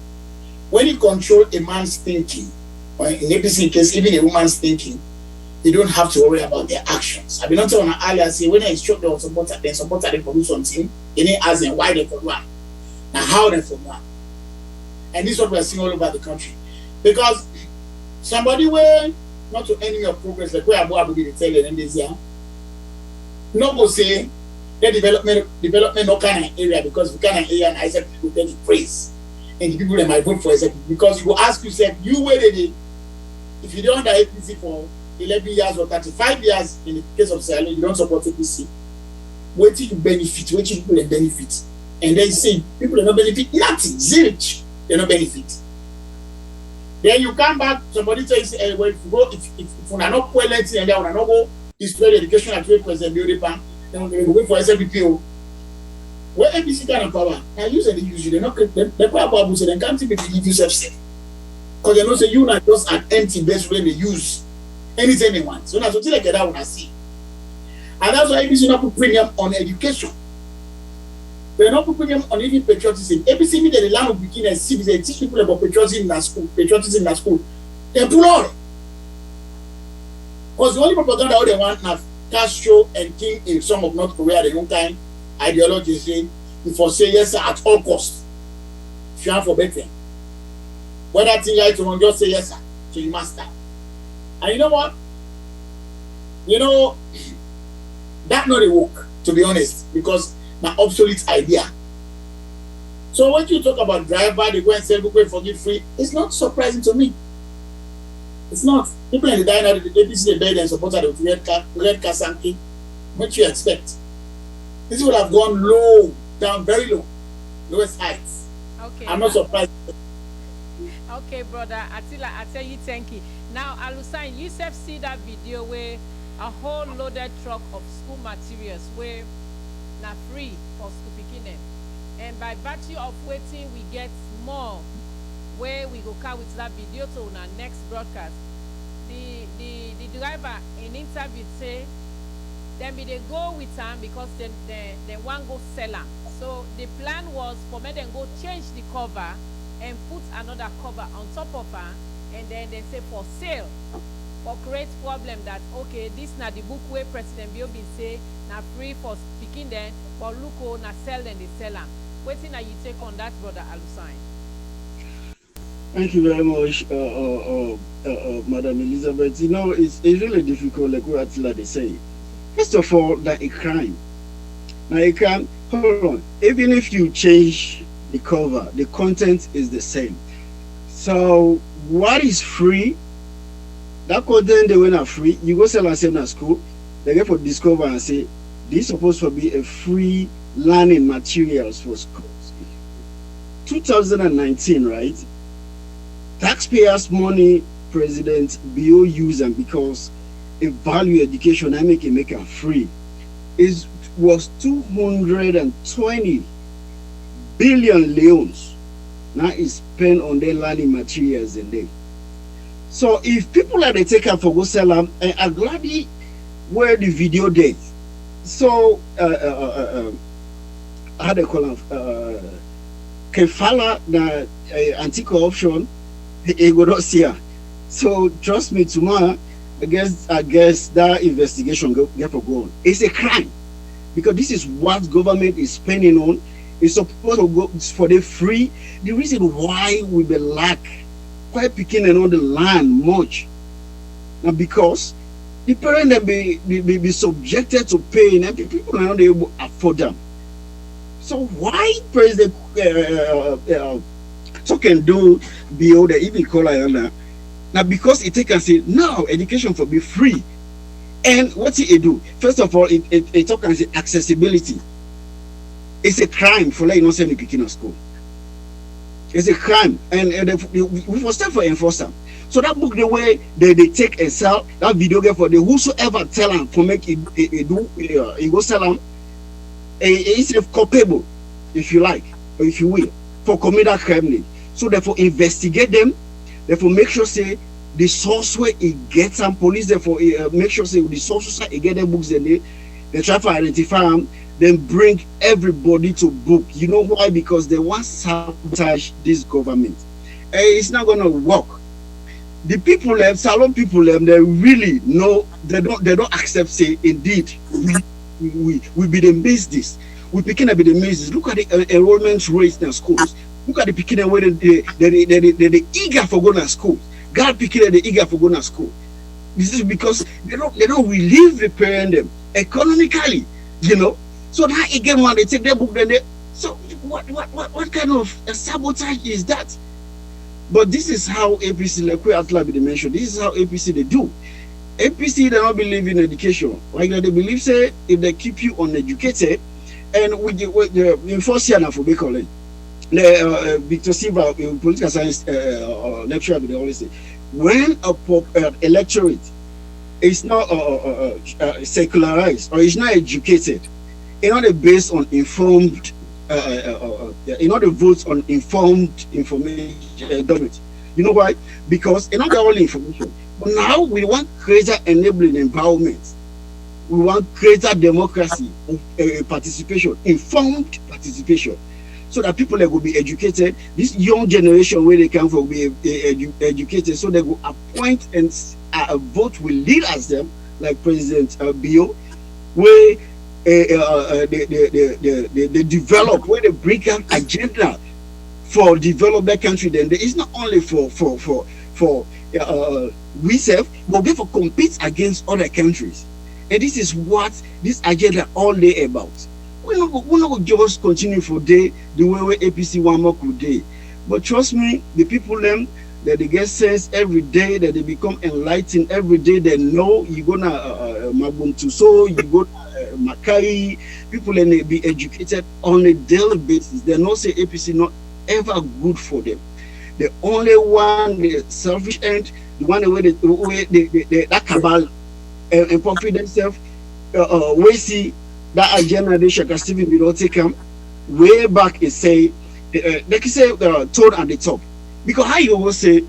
when you control a man's thinking, or in APC case, even a woman's thinking, you don't have to worry about their actions. I've been not on earlier say when I instruct the supporter, then supporter they produce something, they need ask them why they for one. Now how they for one. And this is what we're seeing all over the country. Because somebody will not to enemy of progress, like where Abu be tell them this year. No go say the development no kind of area because we kind of area and I said people tell you praise. And the people that might vote for executive because you will ask yourself, you where they did if you don't have APC for 11 years or 35 years in the case of Sierra Leone, you don't support APC. Wait till you benefit, wait till people benefit. And then say people don't benefit nothing, zilch, they don't benefit. Then you come back, somebody tells you, well, if you go, if you're not poor and then you're not go destroy the education at 12% building bank, then we're going for SLPPO. Where APC kind of power, now use it, they're not the power about say they can't even give you self-save. Because they know say you not just an empty base when they use anything they want. So that's what like that when I see. And that's why APC not put premium on education. They're not put premium on even patriotism. APC mean the land of begin and see they teach people about patriotism in school. They pull on. Because the only propaganda all they want now Castro and King in some of North Korea at the young time ideology saying before say yes sir at all costs. If you have for better. Whether thing like to just say yes sir, so you must start. And you know what? You know that not a work, to be honest, because my obsolete idea. So when you talk about driver, they go and sell book for give free, it's not surprising to me. It's not. People in the diner, the APC, the bed and supported with red car sanking. What you expect? This would have gone low, down very low, lowest heights. Okay. I'm not surprised. Okay, brother Attila, I tell you thank you. Now, Alusan, you have see that video where a whole loaded truck of school materials where now free for school picking them. And by virtue of waiting, we get more where we go come with that video to our next broadcast. The driver in interview say then they go with them because then they want go sell them. So the plan was for me then go change the cover and put another cover on top of her, and then they say for sale. For create problem that okay, this na the book where President Bill bin say na free for speaking then, but look oh na sell then they sell them. Waiting that you take on that, brother Alusan. Thank you very much, Madam Elizabeth. You know, it's really difficult, like what Attila they say. First of all, that a crime. Now a crime. Hold on. Even if you change the cover, the content is the same. So what is free? That content they were not free. You go sell and sell at school. They get for discover and say this is supposed to be a free learning materials for schools. 2019, right? Taxpayers' money, President Bill use them because a value education I make it free. Was 220 billion leons now is spent on their learning materials in there. So if people are they take up for go sell them, I gladly wear the video date. So how they call them Kefala na anti-corruption he go not see her. So trust me, tomorrow I guess that investigation get for go on. It's a crime because this is what government is spending on It's supposed to go for the free. The reason why we be lack quite picking and on the land much. Now because the parents them be subjected to pain and people are not able to afford them. So why President so can do beyond the even call now because it take and say now education for be free. And what it do? First of all, it talk and say accessibility. It's a crime for like not sending picking in school. It's a crime, and we must stand for enforcer. So that book, the way they take and sell that video game for the whosoever tell them for make it go sell them, it's culpable, if you like, or if you will, for commit that crime. So therefore investigate them, therefore make sure say the source where it gets some police, therefore make sure say the sources it get the books and they try to identify them, then bring everybody to book. You know why? Because they want to sabotage this government. It's not gonna work. The people left, Salon people left, they really know they don't accept say indeed we be the miss this. We begin to be the miss. Look at the enrollment rates in schools. Look at the picking where they eager for going to school. God picking the eager for going to school. This is because they don't relieve the parent them economically, you know. So now again when they take their book, then so what kind of sabotage is that? But this is how APC, like we Atlabi mentioned, this is how APC they do. APC they don't believe in education. Like they believe say if they keep you uneducated, and with the first year now for college, Victor Silva, political science lecturer, they always say, when a electorate is not secularized or is not educated, it's not based on informed, the votes on informed information. You know why? Because it's not all information. But now we want greater enabling empowerment. We want greater democracy, participation, informed participation, so that people that will be educated. This young generation where they come from will be educated, so they will appoint and a vote will lead as them, like President Bio, where they develop, where they bring out agenda for develop that country. Then it's not only for we self, but therefore compete against other countries. And this is what this agenda all day about. We're not just continue for day the way APC one more could day. But trust me, the people them that they get sense every day, that they become enlightened every day. They know you gonna Mabuntu, so you go Makai. People and they be educated on a daily basis. They know say APC not ever good for them. The only one, the selfish end, the one where that cabal and profit themselves, we see that agenda they Shaka Stephen will take them way back and say, they can say tone at the top. Because how you will say,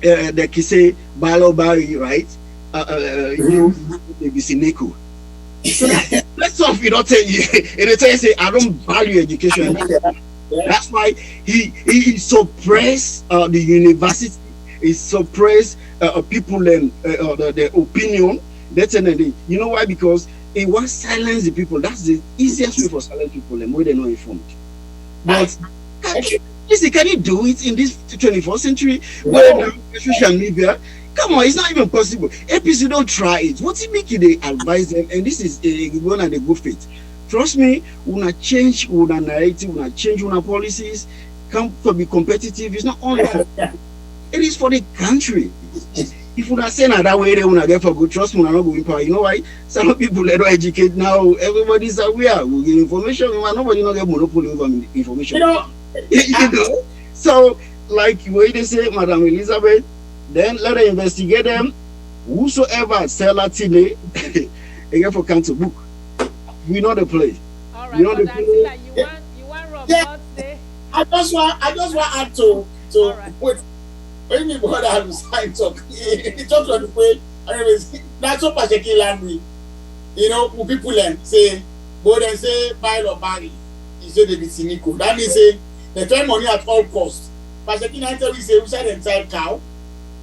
they can say, Balo Bari, right? You be Sineko. So let's off, you don't tell you, and they tell you, say, I don't value education. That's why he suppressed the university, he suppressed people and their opinion. That's anything. You know why? Because he wants to silence the people. That's the easiest way for silence people and where they're not informed. But can you do it in this 21st century where social media? Come on, it's not even possible. APC don't try it. What's it make they advise them? And this is one of the good faith. Trust me, we wanna change our narrative, we wanna change our policies, come to be competitive. It's not only for it is for the country. If we are saying that way, they will not get for good. Trust me, we are not going power. You know why? Some people they don't educate now. Everybody's aware. We get information. Nobody not get monopoly over information. You know. So, like what they say, Madam Elizabeth, then let her investigate them. Whosoever sell that today, they get for council book. We know the play. All right, but Attila, you want Robert say? I just want add to wait. When you bother have sign talk, he talks on the way. Anyways, that's so particularly, you know, people then say, go and say buy or buy. He said they be cynical. That means say they try money at all costs. Particularly we say we sell entire cow,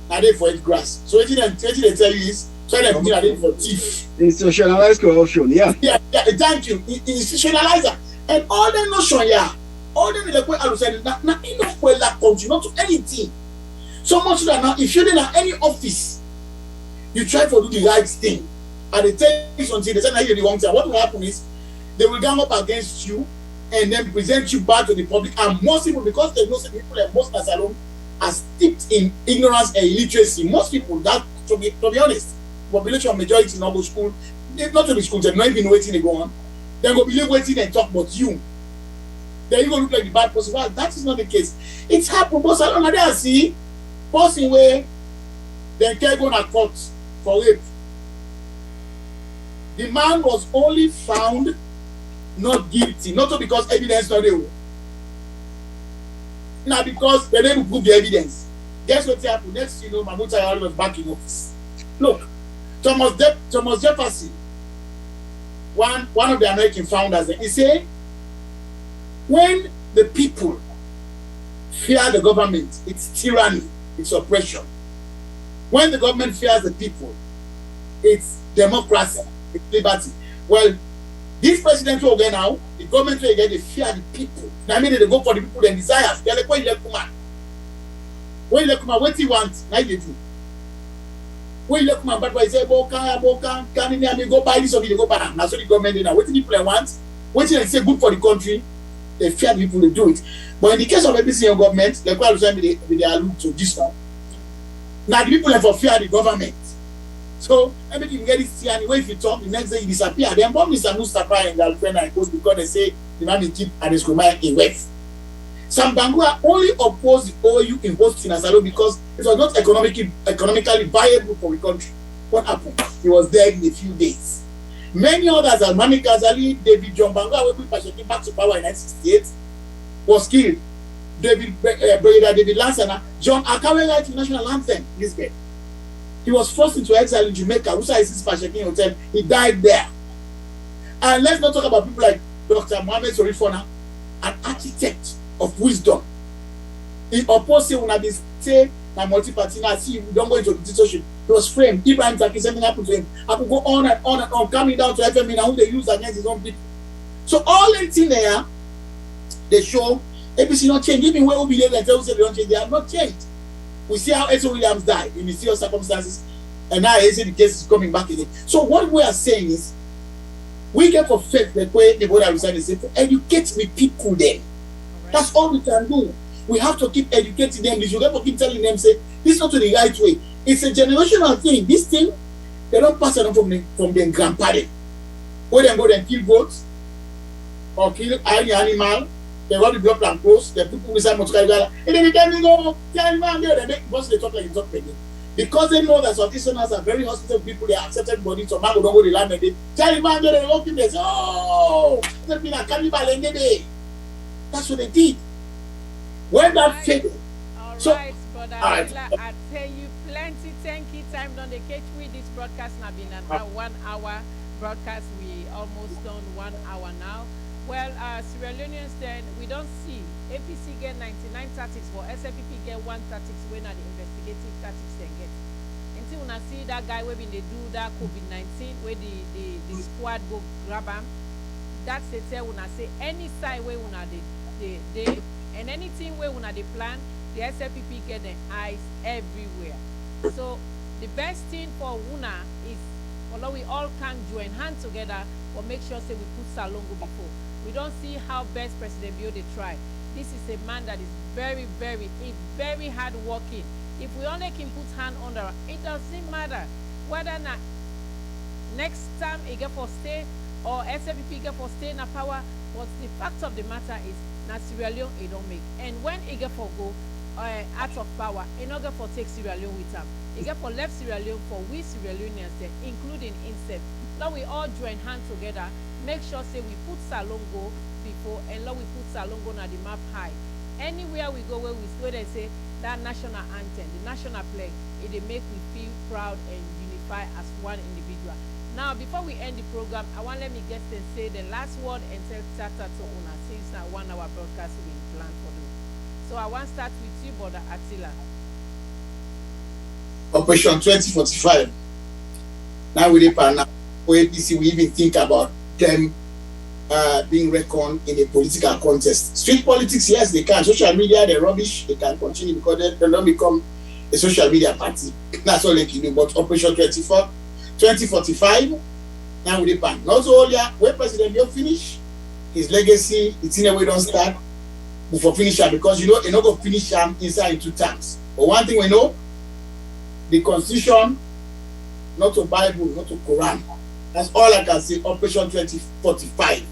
now they for eat grass. So what they tell you is so they put it for thief. Institutionalized corruption, yeah. Yeah, thank you. Institutionalizer. And all the notion, yeah, all the like I was saying, not enough well that country, not to anything. So much that now, if you're in any office, you try to do the right thing, and they tell you something, they say now you're the wrong thing. What will happen is they will gang up against you and then present you back to the public. And most people, because they know some people like most Salon are steeped in ignorance and illiteracy. Most people, that to be honest, population majority not go to school, not to the school, they're not even waiting to go on. They go believe waiting and talk about you. Then you go look like the bad person. Well, that is not the case. It's happened, but I don't know. See, person where they can't go to court for rape. The man was only found not guilty, not because evidence not there. Now because they didn't prove the evidence. Guess what happened? Next, you know, Mahmoud Tayari was back in office. Look, Thomas Jefferson, one of the American founders, he said, when the people fear the government, it's tyranny, it's oppression. When the government fears the people, it's democracy, it's liberty. Well, this president will get now, the government will get, they fear the people. I mean, they go for the people and desires. They're like, when you let come on, what do you want? Now you do. When you let come on, but I say, Boka, can go buy this or you go buy that? Now, so the government, now, what do people want? What do they say good for the country? They fear the people to do it. But in the case of every single government, like what I was saying, they allude to this one. Now, the people have for fear the government. So, everything you get it here, anyway, if you talk, the next day you disappear. Then, Bob Mr. Mustafa and girlfriend and goes because they say the man is cheap and it's going in West. Sam Bangura only opposed the OAU in hosting Asalo because it was not economically viable for the country. What happened? He was dead in a few days. Many others, as Mami Kazali, David John Bangura, who put Pashaki back to power in 1968, was killed. David Lansana, John Akawe wrote the national anthem, this guy. He was forced into exile in Jamaica. Usa is Pashaki Hotel. He died there. And let's not talk about people like Dr. Mohamed Sorifona, an architect of wisdom. He opposed him when they say na multi-party now see we don't go into the dictatorship. He was framed. Ibrahim Taki, something happened to him. I could go on and on and on, coming down to FMI now who they use against his own people. So all that in there, they show ABC not change. Even when we believe that they say they don't change, they have not changed. We see how Esso Williams died in mysterious circumstances, and now the case is coming back again. So what we are saying is, we get for faith the way the border resign is to educate the people then. Right. That's all we can do. We have to keep educating them. You have to keep telling them, say, this is not the right way. It's a generational thing. This thing, they don't pass it on from their grandparents. When they go and kill goats, or kill any animal, they run the blood plan close, they put inside Motukari, and then they tell me, no, tell me, they make once they talk like it's not again. Because they know that Southeasterners are very hospitable people, they accept everybody, so man don't go to the land and they tell him, man, they walk in there, say, oh, they've been a cannibal and they. That's what they did. When that failed. All right, brother. I tell you plenty. Thank you. Time on the catch with this broadcast now been an 1 hour broadcast. We almost done 1 hour now. Well, Sierra Leoneans then we don't see APC get 99 tactics for SFPP get 1 tactics when are the investigative tactics they get. Until when I see that guy when they do that COVID-19 where the squad go grab him, that's the tell when I say any side where when are they and anything where when they plan, the SFPP get their eyes everywhere. So the best thing for Una is, although we all can join hands together, but make sure say we put Salongo before. We don't see how best President Bio they try. This is a man that is very, very hard working. If we only can put hand under, it doesn't matter whether not next time he get for stay or SFPP get for stay in a power. But the fact of the matter is, na Sierra Leone it don't make. And when he get for go out of power, he not get for take Sierra Leone with him. He get for left Sierra Leone for we Sierra Leoneans there, including himself. Now we all join hands together. Make sure say we put Salongo before, and now we put Salongo on the map high. Anywhere we go where they say that national anthem, the national flag, it they make we feel proud and unify as one individual. Now, before we end the program, I want let me get and say the last word and tell Tata to Una since now 1 hour broadcast we plan for them. So I want to start with you, Brother Attila. Operation 2045. Now we depend on APC, we even think about them being reckoned in a political contest. Street politics, yes, they can. Social media, they're rubbish. They can continue because they don't become a social media party. That's all they can do. But Operation 2045, now with the pan. Also, when President Bill finish, his legacy, it's in a way don't start before finish him because you know you're not going to finish him inside in 2 terms. But one thing we know, the Constitution, not to Bible, not to Quran. That's all I can say. Operation 2045.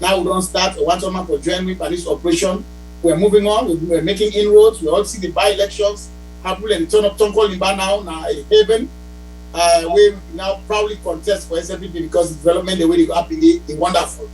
Now we don't start. One man for join me for this operation. We're moving on. We're making inroads. We all see the by-elections happen and turn up Tonko Limba now a haven. We now proudly contest for SLPP because the development the way they go up is wonderful.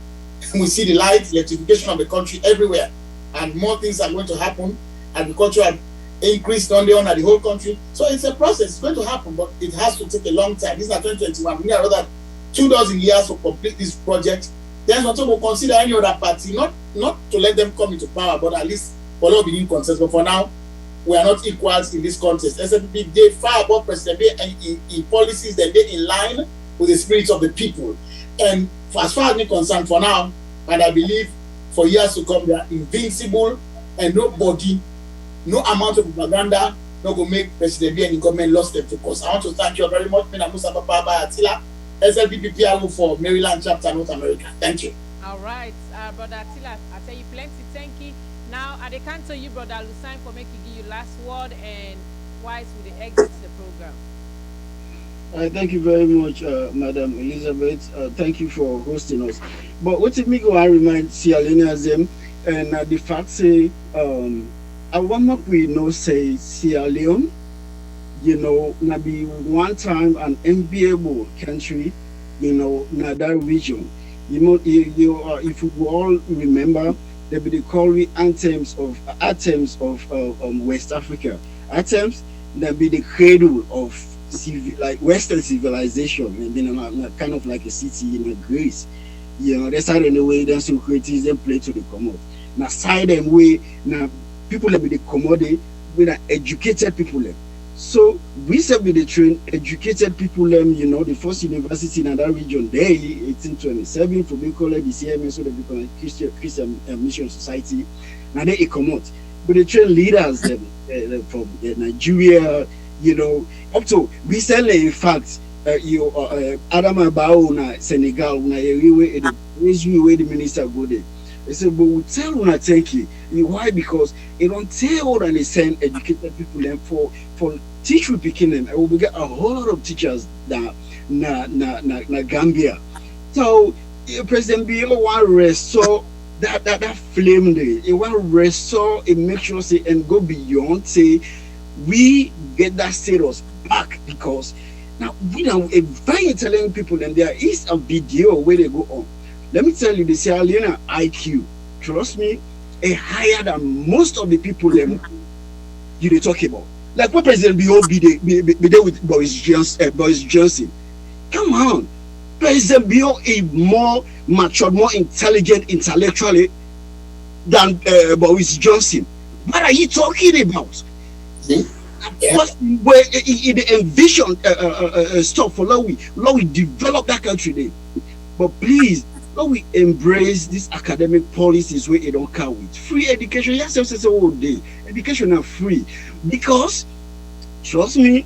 We see the light, electrification of the country everywhere, and more things are going to happen. Agriculture have increased on the whole country. So it's a process. It's going to happen, but it has to take a long time. This is not 2021. We need another 24 years to complete this project. Then on top we'll consider any other party, not to let them come into power, but at least for all being contest. But for now, we are not equals in this contest. SLPP, they far above President B and in policies that they in line with the spirit of the people. And as far as me concerned, for now, and I believe for years to come, they are invincible, and nobody, no amount of propaganda, not going to make President B and the government lost their focus. I want to thank you very much. Musa Papa Attila, SLPP PRO for Maryland chapter North America. Thank you. All right, Brother Attila, I tell you plenty. Thank you. Now, I can't tell you, Brother Lusain, for making you last word and wise with the exit the program. Thank you very much, Madam Elizabeth. Thank you for hosting us. But what if me go and remind Sierra Leoneans and the fact say, I want we know say Sierra Leone, you know, na be one time an enviable country, you know, na that region. You know, if you all remember, there be the call anthems of West Africa. Anthems that be the cradle of like Western civilization, and then kind of like a city in Greece. You know, that's how in the way then Socrates then play to the commode. Now side them way now people that be the commode with educated people them. So we said with the train educated people them, you know, the first university in that region there 1827 for we call it the CMS, so that we call it Christian Mission Society. Now they commode. But the train leaders them from Nigeria, you know, up to recently, in fact, Adama Barrow na Senegal, na where the minister go there. They said, but we tell una thank you. Why? Because it don't tell and they send educated people them for teach we picking them. I will get a whole lot of teachers na Gambia. So President Biyo want to restore that flame there. He want to restore and make sure say and go beyond say we get that status back, because now we are very intelligent people and there is a video where they go on. Let me tell you, the Sierra Leone IQ, trust me, is higher than most of the people them you talk about. Like what President Biyo be there with Boris Johnson. Come on, President Biyo is more mature, more intelligent intellectually than Boris Johnson. What are you talking about? Where the envision stuff for how we develop that country there. But please, how we embrace these academic policies where it don't come with free education. Yes, all day. Education are free. Because trust me,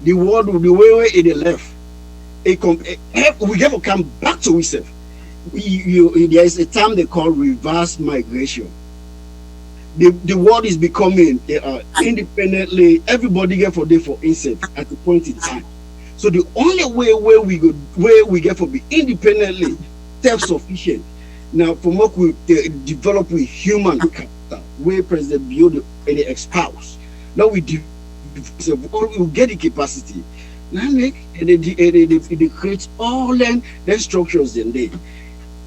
the world will be way it left. We have to come back to ourselves. There is a term they call reverse migration. The world is becoming independently. Everybody get for day for itself at a point in time. So the only way where we get for be independently self-sufficient. Now, from what we develop with human capital, where President Biyo the espouse. Now we get the capacity. Now they create all them structures in there,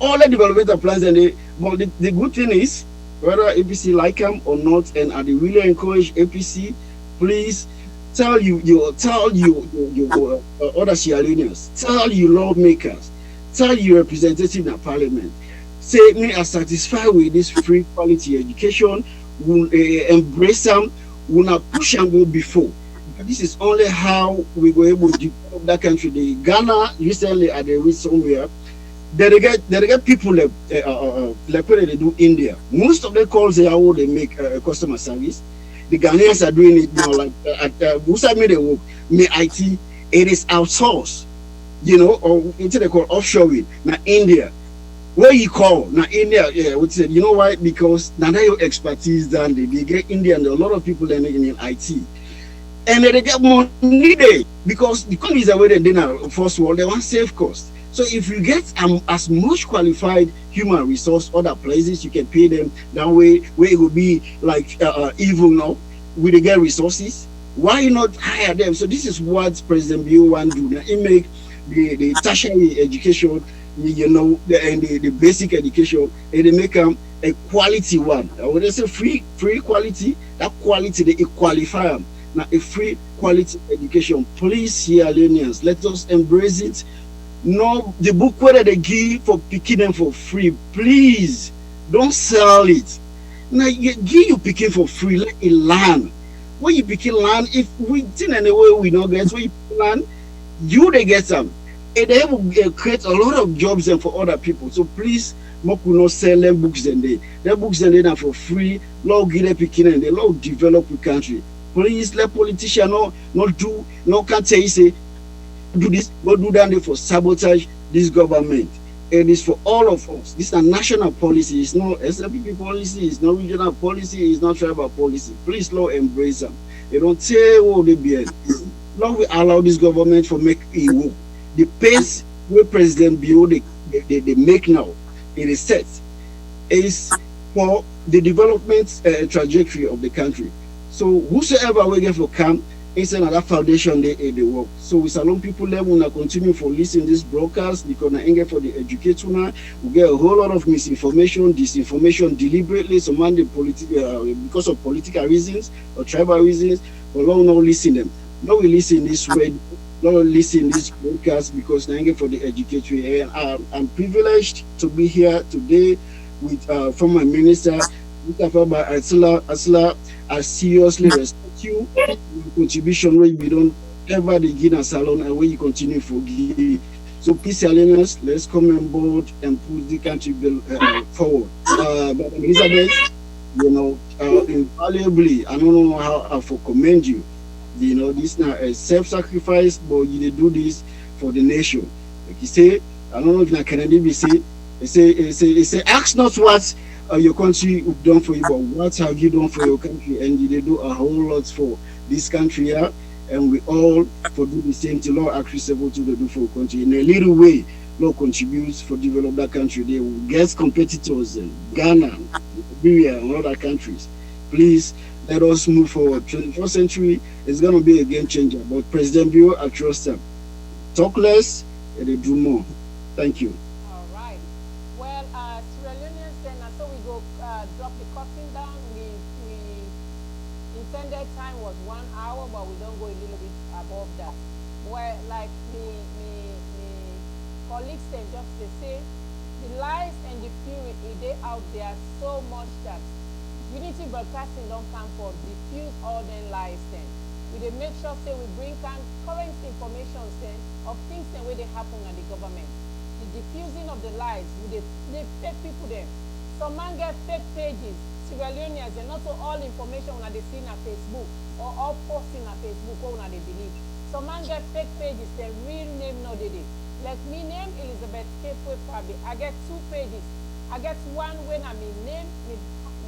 all the developmental plans and they. But the good thing is, whether APC like them or not, and I really encourage APC, please tell you other Sierra Leoneans, tell you lawmakers, tell you representatives in parliament, say me are satisfied with this free quality education, will embrace them, will not push and go before. But this is only how we were able to develop that country. The Ghana recently at the reach somewhere, They get people like what they do India. Most of the calls they how they make customer service. The Ghanaians are doing it now. Like who said me they work? Me IT. It is outsourced, you know, or what they call offshoring. Now India, where you call now India, yeah, what said? You know why? Because now your expertise done. They get India and a lot of people in IT. And they get money there because the countries are where they now first world, they want save cost. So if you get as much qualified human resource other places, you can pay them that way where it will be like even now we they get resources. Why not hire them? So this is what President Bio want to do. Now, he make the tertiary education, you know, and the basic education, and they make them a quality one. When they say free quality, that quality they qualify them. Now a free quality education. Please, Sierra Leoneans, let us embrace it. No, the book whether they give for picking them for free, please don't sell it. Now you give you picking for free, let it learn. When you picking land, if we think anyway we don't get when you land, you they get some. And they will create a lot of jobs and for other people. So please, Moku not sell them books and their books and they for free. Lord give them picking and they Lord develop the country. Please let politicians not do no can't say do this, but do that for sabotage this government. It is for all of us. This is a national policy. It's not SLPP policy. It's not regional policy. It's not tribal policy. Please, Lord, embrace them. They don't say what they be. Lord, we allow this government to make it work. The pace where President Bio they make now, it is set, is for the development trajectory of the country. So whosoever we get for camp, instead of that foundation they work. So we salon people there will continue for listening this broadcast because na for the educator we get a whole lot of misinformation, disinformation deliberately, some man because of political reasons or tribal reasons, but long not listen them. Now we listen this way, not listen this broadcast because na for the educator. And I'm privileged to be here today with former minister Mustafa Asla. I seriously respect you, your contribution where we don't ever begin a salon and where you continue for give. So please, Alliance, let's come on board and push the country forward. But Elizabeth, you know, invaluably, I don't know how I for commend you. You know, this now a self-sacrifice, but you do this for the nation. Like you say, I don't know if I can be say, say, ask not what your country have done for you, but what have you done for your country? And you do a whole lot for this country here, and we all for do the same thing. Lord accessible to the do for country in a little way. Lord contributes for develop that country. They will get competitors in Ghana, Liberia, and other countries. Please let us move forward. 21st century is going to be a game changer. But President Bio, I trust him. Talk less and they do more. Thank you. Time was 1 hour, but we don't go a little bit above that. Where like the colleagues then just they say the lies and the fury they out there so much that Unity Broadcasting don't come for diffuse all them lies then. We they make sure say we bring current information then of things then where they happen at the government. The diffusing of the lies, they fake people there. Some man get fake pages. Sierra Leoneans, and not all information when they see on Facebook or all posting on Facebook or when they believe. Some man get fake pages, their real name no they did. Like me name Elizabeth Kefwe Fabi. I get 2 pages. I get one when I'm in name,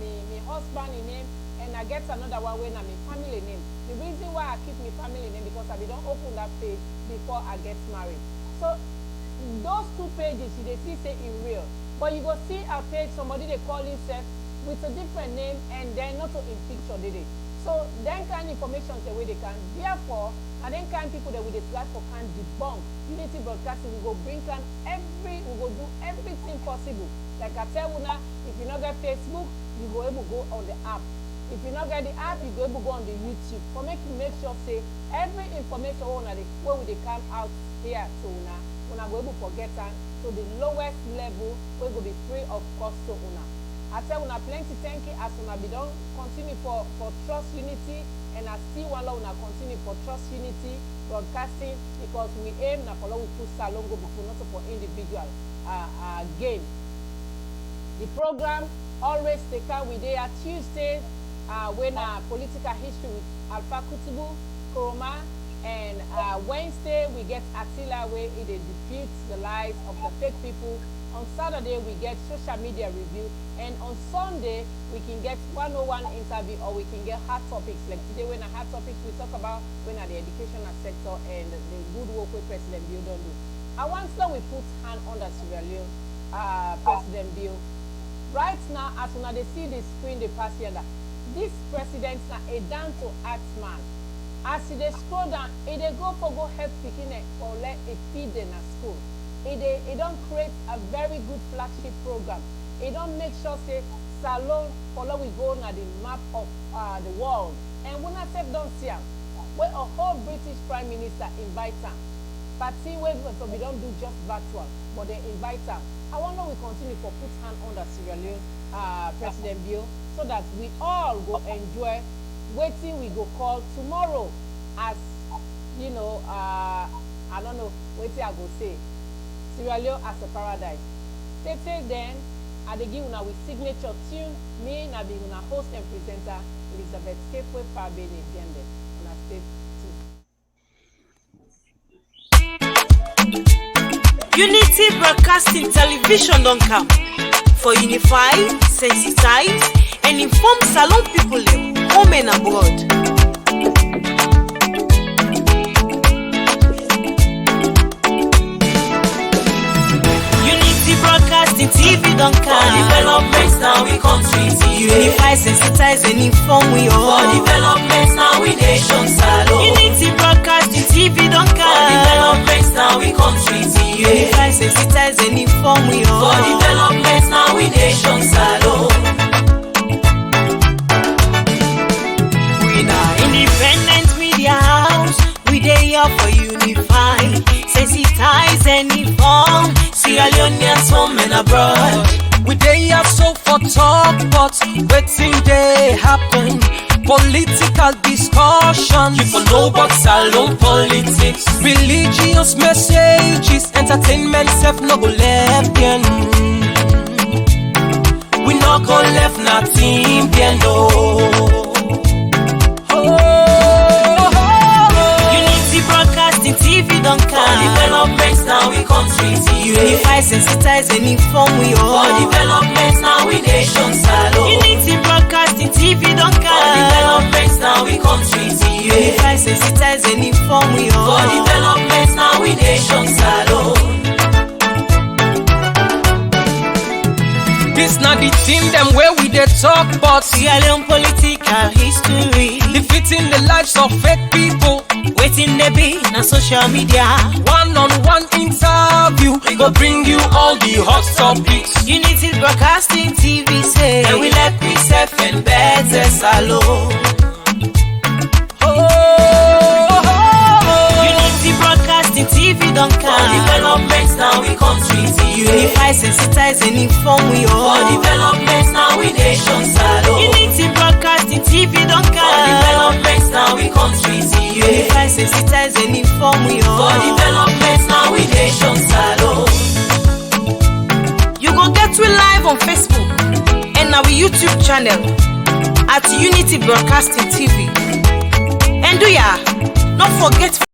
me husband in name, and I get another one when I'm in family name. The reason why I keep my family name because I don't open that page before I get married. So those 2 pages they see say in real. But you go see a page, somebody they call himself with a different name and then not in picture did it. So then kind of information the way they can. Therefore, and then kind of people that we decide for can debunk. Unity Broadcasting we go bring we go do everything possible. Like I tell you now, if you not get Facebook, you go able to go on the app. If you not get the app, you go able to go on the YouTube. For make sure say every information where we they come out here to now, when I go able to get to the lowest level, we will be free of cost to owner. I tell una plenty thank you as una be don continue for Trust Unity, and as still one law una continue for Trust Unity broadcasting, because we aim na follow we put Salongo before, not for individual gain. The program always take out we day at Tuesdays when political history with Alpha Kutubu, Koroma, and Wednesday we get Attila where it defeats the lies of the fake people. On Saturday we get social media review, and on Sunday we can get 101 interview, or we can get hot topics. Like today when a hot topics we talk about when the educational sector and the good work with President Bill don't do. I want to we put hand on the Sierra Leone President Bill. Right now, as when they see the screen they pass here, this president is a down to earth man. As they scroll down, they go help picking or let it feed them at school. It don't create a very good flagship program. It don't make sure say Salon follow we go on the map of the world. And when I say don't see him, where a whole British Prime Minister invite him. Party where we don't do just virtual, but they invite him. I wonder we continue for put hand on the Sierra Leone President Bill, so that we all go enjoy waiting we go call tomorrow as you know I don't know waiting I go say Sierra Leone as a paradise. Till then, I dey give una with signature tune. Me na be una host and presenter Elizabeth Kepwe Fabeni Biende. Una stay tuned. Unity Broadcasting Television don't come for unify, sensitize, and inform Salon people home and abroad. Broadcasting TV don't come. For developments now we country TV. Unify, sensitize, and inform we all. For developments now we nation Salon. Unity Broadcasting TV don't come. For developments now we country TV. Unify, sensitize, and inform we all. For developments now we nation Salon. We now independent media house. We dey here for unify, sensitize, and inform. Sierra Leoneans home and abroad. We dey have so for talk, but waiting they happen. Political discussions, you for know about Salon politics. Religious messages, entertainment self no go left again. We no go left nothing bien no. Broadcasting TV don't come. For developments now we country TV. Unify, sensitize, and inform we all. For developments now we nation Salon. Unity Broadcasting TV don't come. For developments now we country TV. Unify, sensitize, and inform we all. For developments now we nation Salon. This not the team them where we dey talk about Sierra Leone political history, defeating the lives of fake people. Waiting they be na social media. One-on-one interview, we go bring you all the hot topics. Unity Broadcasting TV say, and we like we self and better Salon. Unity Broadcasting TV don't come. For developments now we country TV. Unify, sensitize, and inform we all. For developments now we nation Salon. Unity Broadcasting TV don't come. For developments now we country TV. Unify, sensitize, and inform we all. For developments now we nation Salon. You go get we live on Facebook and our YouTube channel at Unity Broadcasting TV. And do ya not forget